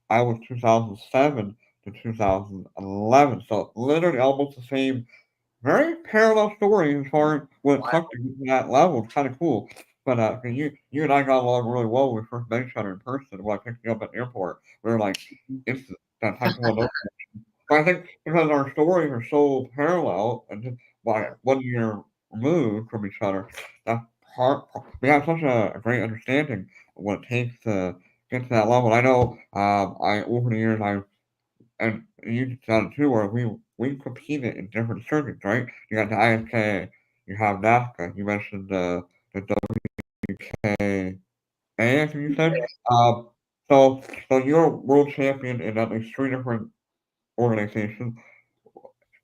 I was 2007 to 2011. So literally almost the same, very parallel story as far as when it Wow. comes to getting to that level. It's kind of cool. But you and I got along really well when we first met each other in person. When I picked you up at the airport, we were like instant that type of one. But I think because our stories are so parallel and just by 1 year removed from each other, that we have such a great understanding of what it takes to get to that level. I know I over the years and you've done it too, where we competed in different circuits, right? You got the ISK, you have NASCA, you mentioned the WKA, I think you said. Um, so you're a world champion in at least three different organizations.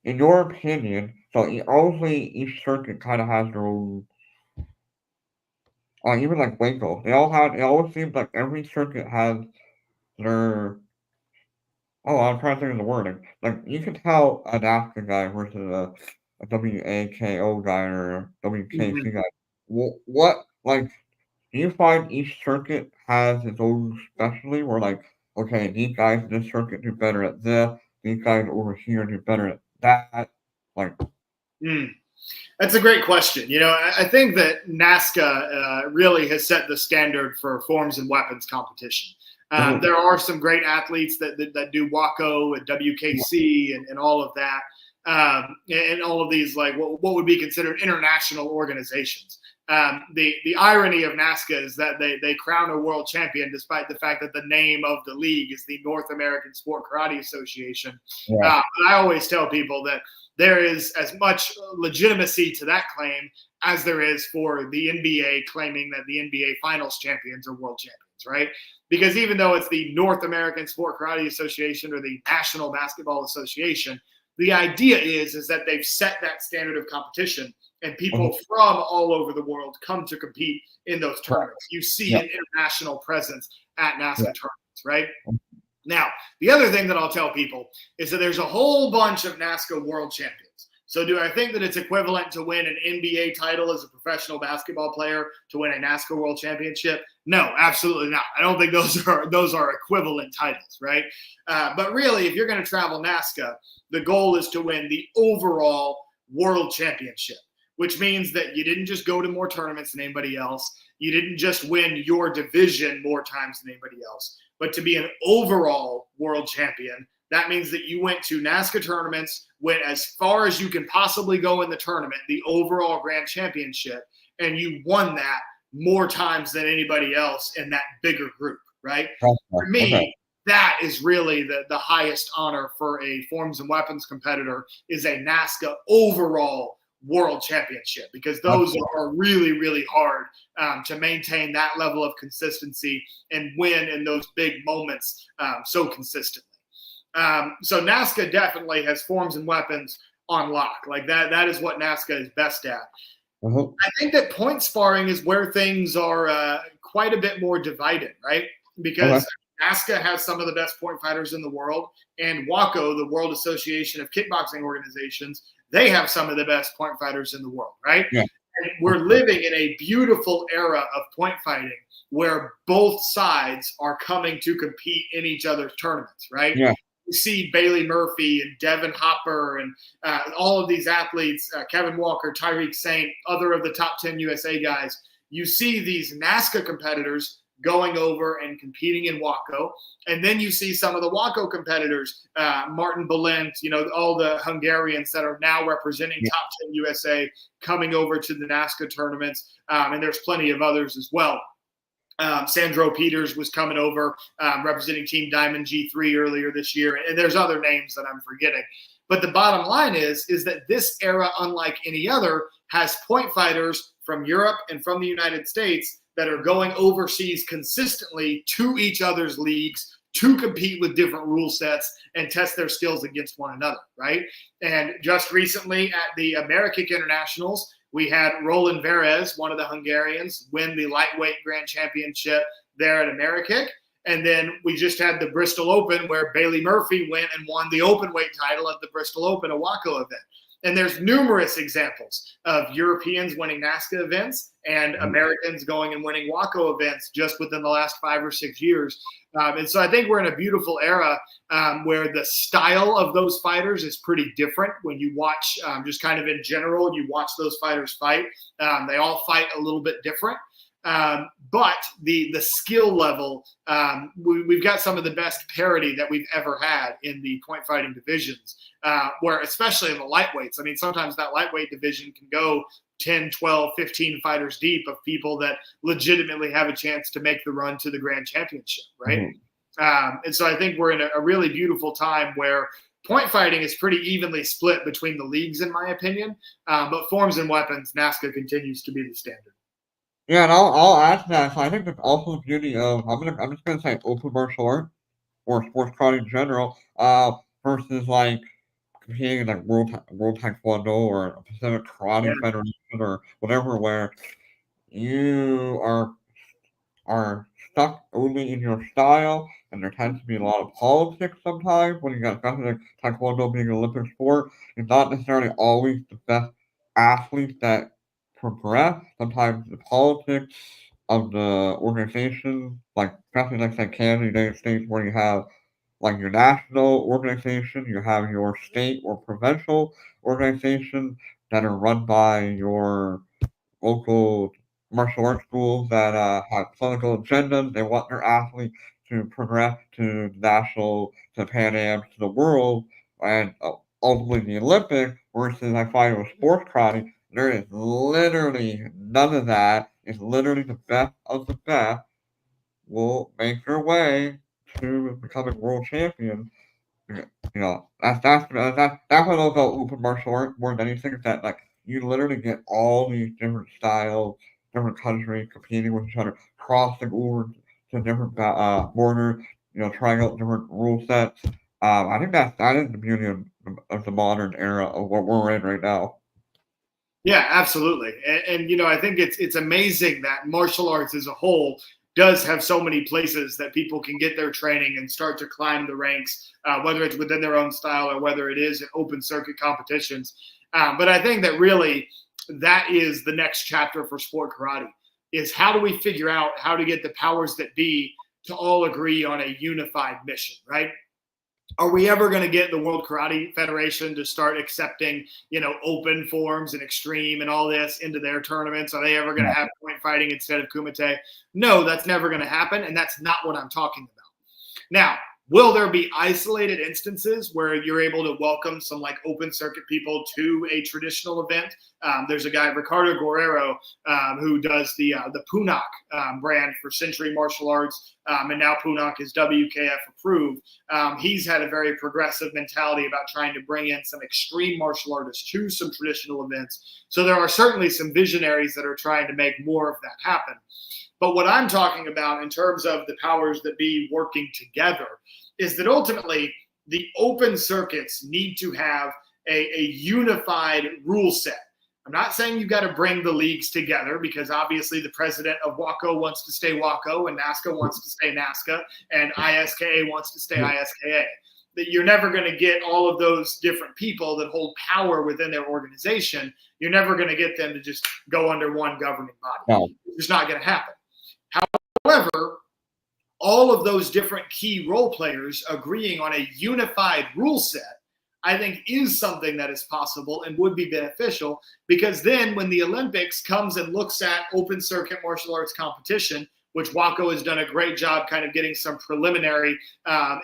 In your opinion, so obviously each circuit kind of has their own. Even like Waco, they all had. It always seems like every circuit has their. Oh, I'm trying to think of the wording. Like you can tell an African guy versus a WAKO guy or a WKC Mhm. guy. What like do you find each circuit has its own specialty? Where like, okay, these guys in this circuit do better at this. These guys over here do better at that. Like, Mm. That's a great question. I think that NASCA really has set the standard for forms and weapons competition. mhm, There are some great athletes that do WACO and WKC and all of that, and all of these like what would be considered international organizations. The irony of NASCA is that they crown a world champion despite the fact that the name of the league is the North American Sport Karate Association. yeah, But I always tell people that there is as much legitimacy to that claim as there is for the NBA claiming that the NBA Finals champions are world champions, right? Because even though it's the North American Sport Karate Association or the National Basketball Association, the idea is that they've set that standard of competition, and mhm, people from all over the world come to compete in those right, tournaments. You see yeah, an international presence at yeah, NASCA tournaments, right? Now, the other thing that I'll tell people is that there's a whole bunch of NASCA world champions. So, do I think that it's equivalent to win an NBA title as a professional basketball player to win a NASCA world championship? No, absolutely not. I don't think those are equivalent titles, right? But really, if you're going to travel NASCA, the goal is to win the overall world championship, which means that you didn't just go to more tournaments than anybody else. You didn't just win your division more times than anybody else. But to be an overall world champion, that means that you went to NASCA tournaments, went as far as you can possibly go in the tournament, the overall grand championship, and you won that more times than anybody else in that bigger group, right? gotcha, For okay, me, that is really the highest honor for a forms and weapons competitor is a NASCA overall world championship, because those gotcha, are really, really hard to maintain that level of consistency and win in those big moments so consistently. So NASCA definitely has forms and weapons on lock. Like that is what NASCA is best at. mhm, I think that point sparring is where things are quite a bit more divided, right? okay, Because NASCA has some of the best point fighters in the world, and WACO, the World Association of Kickboxing Organizations, they have some of the best point fighters in the world, right? yeah, And for we're sure, living in a beautiful era of point fighting where both sides are coming to compete in each other's tournaments, right? yeah, You see Bailey Murphy and Devin Hopper and all of these athletes, Kevin Walker, Tyreek Saint, other of the top 10 USA guys. You see these NASCA competitors going over and competing in WACO. And then you see some of the WACO competitors, Martin Balint, all the Hungarians that are now representing yeah, top 10 USA coming over to the NASCA tournaments. And there's plenty of others as well. Sandro Peters was coming over, representing Team Diamond G3 earlier this year. And there's other names that I'm forgetting. But the bottom line is that this era, unlike any other, has point fighters from Europe and from the United States that are going overseas consistently to each other's leagues to compete with different rule sets and test their skills against one another, right? And just recently at the American Internationals, we had Roland Verez, one of the Hungarians, win the lightweight grand championship there at Amerikick. And then we just had the Bristol Open where Bailey Murphy went and won the open weight title at the Bristol Open, a WACO event. And there's numerous examples of Europeans winning NASKA events and Americans going and winning WACO events just within the last 5 or 6 years. And so I think we're in a beautiful era where the style of those fighters is pretty different. When you watch just kind of in general, you watch those fighters fight. They all fight a little bit different. But the skill level, we've got some of the best parity that we've ever had in the point fighting divisions, where especially in the lightweights, I mean, sometimes that lightweight division can go 10, 12, 15 fighters deep of people that legitimately have a chance to make the run to the grand championship, right? Mm-hmm. And so I think we're in a really beautiful time where point fighting is pretty evenly split between the leagues, in my opinion. But forms and weapons, NASKA continues to be the standard. Yeah, and I'll add to that. So I think that's also the beauty of I'm just gonna say open martial art or sports karate in general, versus like competing in like World Taekwondo or Pacific Karate Federation or whatever, where you are stuck only in your style, and there tends to be a lot of politics sometimes when you got especially like Taekwondo being an Olympic sport. It's not necessarily always the best athletes that progress. Sometimes the politics of the organization, like especially like say Canada, United States, where you have like your national organization, you have your state or provincial organization that are run by your local martial arts schools that have political agendas. They want their athletes to progress to national, to Pan Am, to the world, and ultimately the Olympics. Versus I find with sports karate, there is literally none of that. It's literally the best of the best will make their way to becoming world champions. You know, that's what I love about open martial art more than anything is that like you literally get all these different styles, different countries competing with each other, crossing over to different borders, you know, trying out different rule sets. I think that is the beauty of the modern era of what we're in right now. Yeah, absolutely. And you know, I think it's amazing that martial arts as a whole does have so many places that people can get their training and start to climb the ranks, whether it's within their own style or whether it is in open circuit competitions. But I think that really that is the next chapter for sport karate is how do we figure out how to get the powers that be to all agree on a unified mission, right? Are we ever going to get the World Karate Federation to start accepting, you know, open forms and extreme and all this into their tournaments? Are they ever going to have point fighting instead of kumite? No, that's never going to happen, and that's not what I'm talking about. Now, will there be isolated instances where you're able to welcome some like open circuit people to a traditional event? There's a guy, Ricardo Guerrero, who does the Punak brand for Century Martial Arts, and now Punak is WKF approved. He's had a very progressive mentality about trying to bring in some extreme martial artists to some traditional events. So there are certainly some visionaries that are trying to make more of that happen. But what I'm talking about in terms of the powers that be working together is that ultimately the open circuits need to have a unified rule set. I'm not saying you've got to bring the leagues together because obviously the president of WACO wants to stay WACO and NASKA wants to stay NASKA and ISKA wants to stay ISKA. That you're never going to get all of those different people that hold power within their organization. You're never going to get them to just go under one governing body. No. It's not going to happen. However, all of those different key role players agreeing on a unified rule set, I think is something that is possible and would be beneficial because then when the Olympics comes and looks at open circuit martial arts competition, which WACO has done a great job kind of getting some preliminary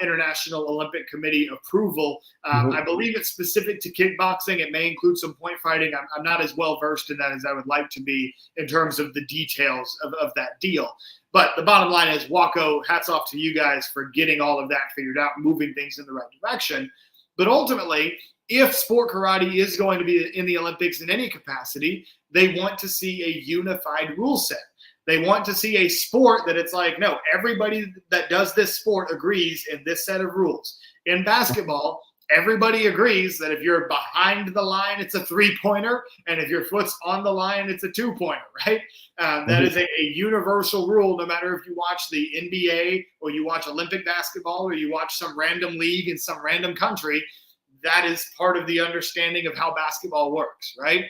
International Olympic Committee approval. I believe it's specific to kickboxing. It may include some point fighting. I'm not as well versed in that as I would like to be in terms of the details of that deal. But the bottom line is, WACO, hats off to you guys for getting all of that figured out, moving things in the right direction. But ultimately, if sport karate is going to be in the Olympics in any capacity, they want to see a unified rule set. They want to see a sport that it's like, no, everybody that does this sport agrees in this set of rules. In basketball, everybody agrees that if you're behind the line, it's a three-pointer, and if your foot's on the line, it's a two-pointer, right? That is a universal rule, no matter if you watch the NBA or you watch Olympic basketball or you watch some random league in some random country. That is part of the understanding of how basketball works, right?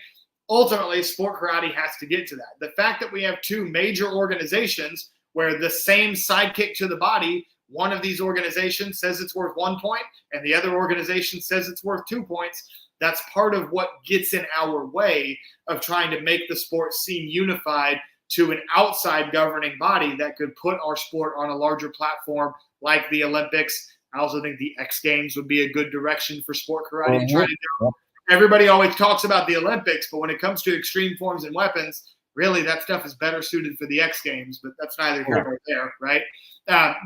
Ultimately, sport karate has to get to that. The fact that we have two major organizations where the same sidekick to the body, one of these organizations says it's worth 1 point and the other organization says it's worth 2 points, that's part of what gets in our way of trying to make the sport seem unified to an outside governing body that could put our sport on a larger platform like the Olympics. I also think the X Games would be a good direction for sport karate to try to do. Everybody always talks about the Olympics, but when it comes to extreme forms and weapons, really that stuff is better suited for the X Games, but that's neither here nor there, right?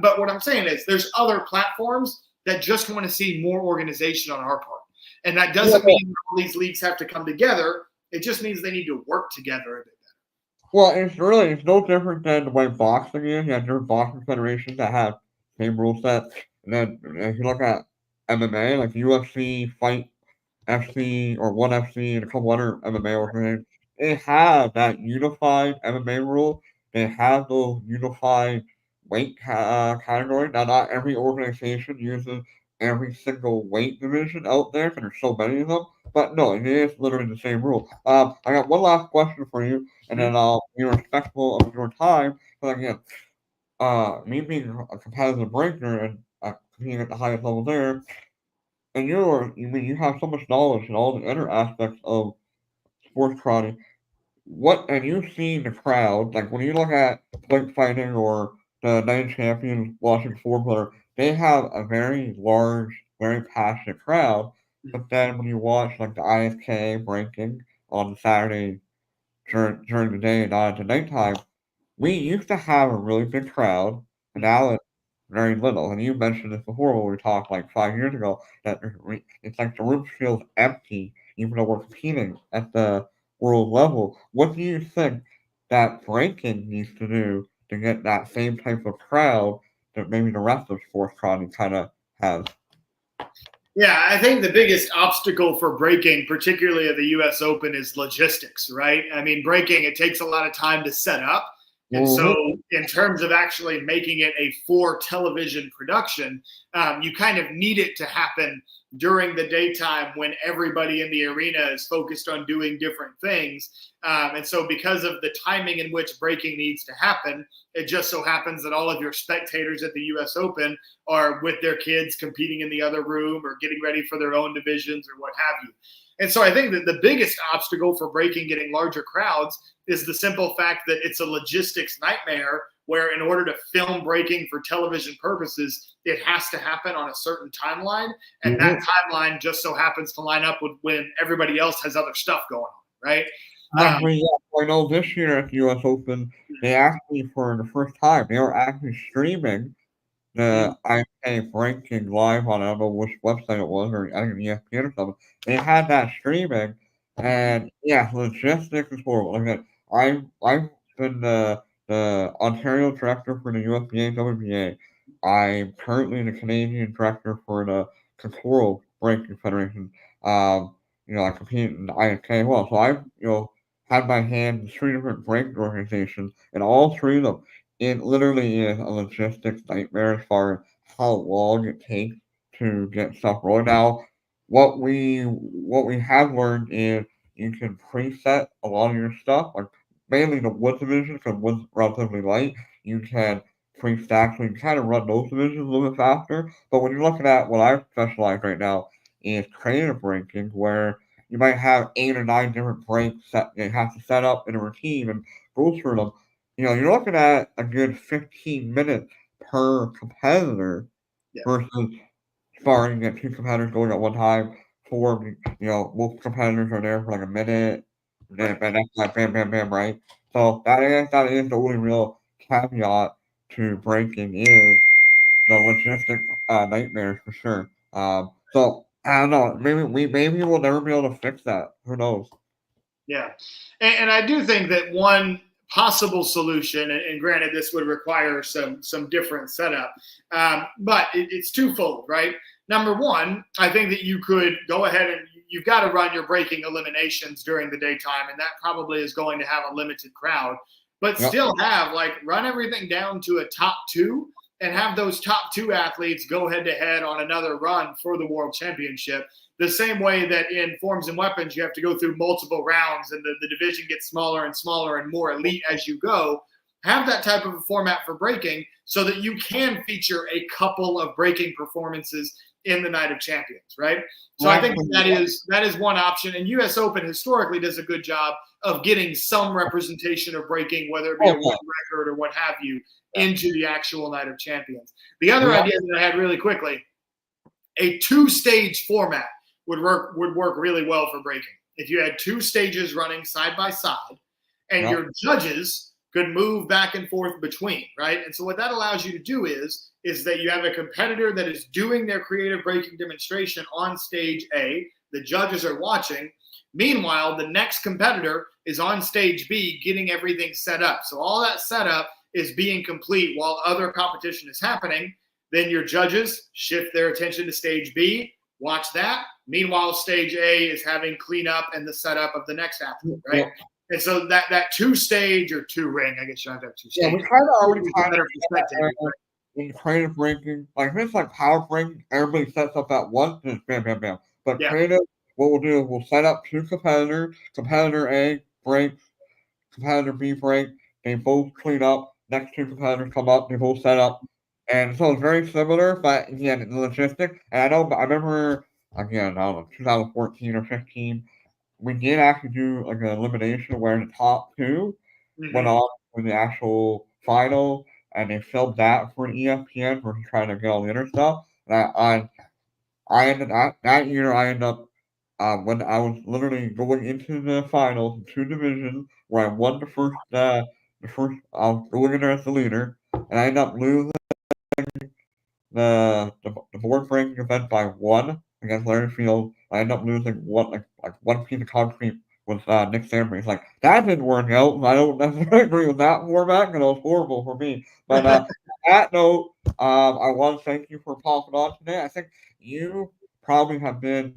But what I'm saying is there's other platforms that just want to see more organization on our part. And that doesn't mean all these leagues have to come together. It just means they need to work together a bit better. Well, it's no different than the way boxing is. You have different boxing federations that have same rule sets. And then if you look at MMA, like UFC, Fight FC, or ONE FC, and a couple other MMA organizations, they have that unified MMA rule. They have those unified weight categories. Now, not every organization uses every single weight division out there because there's so many of them. But no, it is literally the same rule. I got one last question for you, and then I'll be respectful of your time. But again, me being a competitive breaker and competing at the highest level there, and you have so much knowledge in all the other aspects of sports karate. And you've seen the crowd, like when you look at point fighting or the Night Champions watching four-player, they have a very large, very passionate crowd. But then when you watch like the ISKA breaking on Saturday during the day and not at the nighttime, we used to have a really big crowd, and now it's very little. And you mentioned this before when we talked like 5 years ago that it's like the room feels empty, even though we're competing at the world level. What do you think that breaking needs to do to get that same type of crowd that maybe the rest of sports karate kind of has? Yeah, I think the biggest obstacle for breaking, particularly at the U.S. Open, is logistics, right? I mean, breaking, it takes a lot of time to set up. And so in terms of actually making it a for television production, you kind of need it to happen during the daytime when everybody in the arena is focused on doing different things. And so because of the timing in which breaking needs to happen, it just so happens that all of your spectators at the U.S. Open are with their kids competing in the other room or getting ready for their own divisions or what have you. And so I think that the biggest obstacle for breaking getting larger crowds is the simple fact that it's a logistics nightmare where in order to film breaking for television purposes, it has to happen on a certain timeline. And that timeline just so happens to line up with when everybody else has other stuff going on, right? I know this year at the U.S. Open, they actually, for the first time, they were actually streaming the ISKA breaking live on, I don't know which website it was, or I think ESPN or something. They had that streaming, and yeah, logistics is horrible. Like I've been the Ontario director for the USBA WBA. I'm currently the Canadian director for the Cobourg Breaking Federation. I compete in the ISK as well. So I've, had my hand in three different breaking organizations, and all three of them, it literally is a logistics nightmare as far as how long it takes to get stuff rolling. Now, what we have learned is you can preset a lot of your stuff, like mainly the wood division, because wood's relatively light. You can pre-stack, so you can kind of run those divisions a little bit faster. But when you're looking at what I specialize right now is creative breaking, where you might have 8 or 9 different breaks that you have to set up in a routine and go through them. you're looking at a good 15 minutes per competitor versus sparring at 2 competitors going at one time. Most competitors are there for like a minute, and that's like bam, bam, bam, right? So that is the only real caveat to breaking is the logistic nightmares for sure. So I don't know. Maybe we'll never be able to fix that. Who knows? Yeah, and I do think that one possible solution, and granted, this would require some different setup, but it's twofold, right? Number one, I think that you could go ahead and you've got to run your breaking eliminations during the daytime, and that probably is going to have a limited crowd, but still have run everything down to a top 2 and have those top 2 athletes go head to head on another run for the world championship. The same way that in forms and weapons, you have to go through multiple rounds and the division gets smaller and smaller and more elite as you go. Have that type of a format for breaking so that you can feature a couple of breaking performances in the Night of Champions, right? So I think that is one option. And US Open historically does a good job of getting some representation of breaking, whether it be a world record or what have you, into the actual Night of Champions. The other idea that I had really quickly, a 2-stage format would work really well for breaking. If you had 2 stages running side by side and your judges could move back and forth between, right? And so what that allows you to do is that you have a competitor that is doing their creative breaking demonstration on stage A. The judges are watching. Meanwhile, the next competitor is on stage B getting everything set up. So all that setup is being complete while other competition is happening. Then your judges shift their attention to stage B, watch that. Meanwhile, stage A is having cleanup and the setup of the next athlete, right? Yeah. And so that 2-stage or 2-ring, I guess you have to have 2 stages. Yeah, we kind of already in creative ranking. Like if it's like power ranking, everybody sets up at once and it's bam, bam, bam. But creative, what we'll do is we'll set up 2 competitors. Competitor A breaks, competitor B breaks. They both clean up. Next 2 competitors come up. They both set up. And so it's very similar, but again, the logistics. And I remember, again, I don't know, 2014 or 15, we did actually do like an elimination where the top 2 went on for the actual final, and they filmed that for ESPN where he's trying to get all the other stuff. And I ended up that year. I ended up when I was literally going into the finals, 2 divisions where I won the first. I was going in there as the leader, and I ended up losing the board breaking event by 1 against Larry Field. I ended up losing one piece of concrete with Nick Sandberg. He's like, that didn't work out. I don't necessarily agree with that format because it was horrible for me. But on that note, I want to thank you for popping on today. I think you probably have been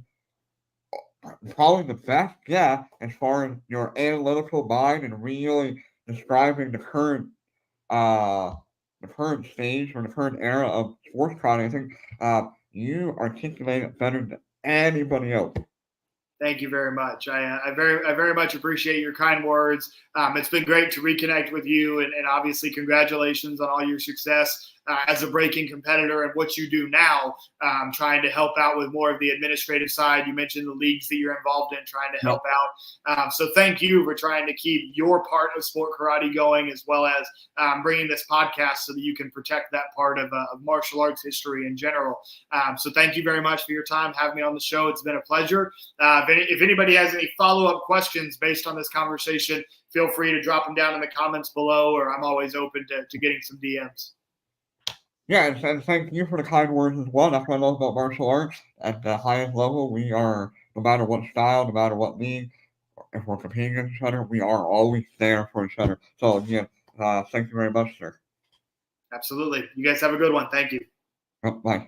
probably the best guest as far as your analytical mind and really describing the current stage or the current era of sports crowding. I think you articulate it better than anybody else. Thank you very much. I very much appreciate your kind words. It's been great to reconnect with you, and obviously congratulations on all your success as a breaking competitor and what you do now, trying to help out with more of the administrative side. You mentioned the leagues that you're involved in, trying to help out. So thank you for trying to keep your part of sport karate going, as well as bringing this podcast so that you can protect that part of martial arts history in general. So thank you very much for your time having me on the show. It's been a pleasure. If anybody has any follow-up questions based on this conversation, feel free to drop them down in the comments below, or I'm always open to getting some DMs. Yeah, and thank you for the kind words as well. That's what I love about martial arts. At the highest level, we are, no matter what style, no matter what league, if we're competing against each other, we are always there for each other. So, again, thank you very much, sir. Absolutely. You guys have a good one. Thank you. Bye.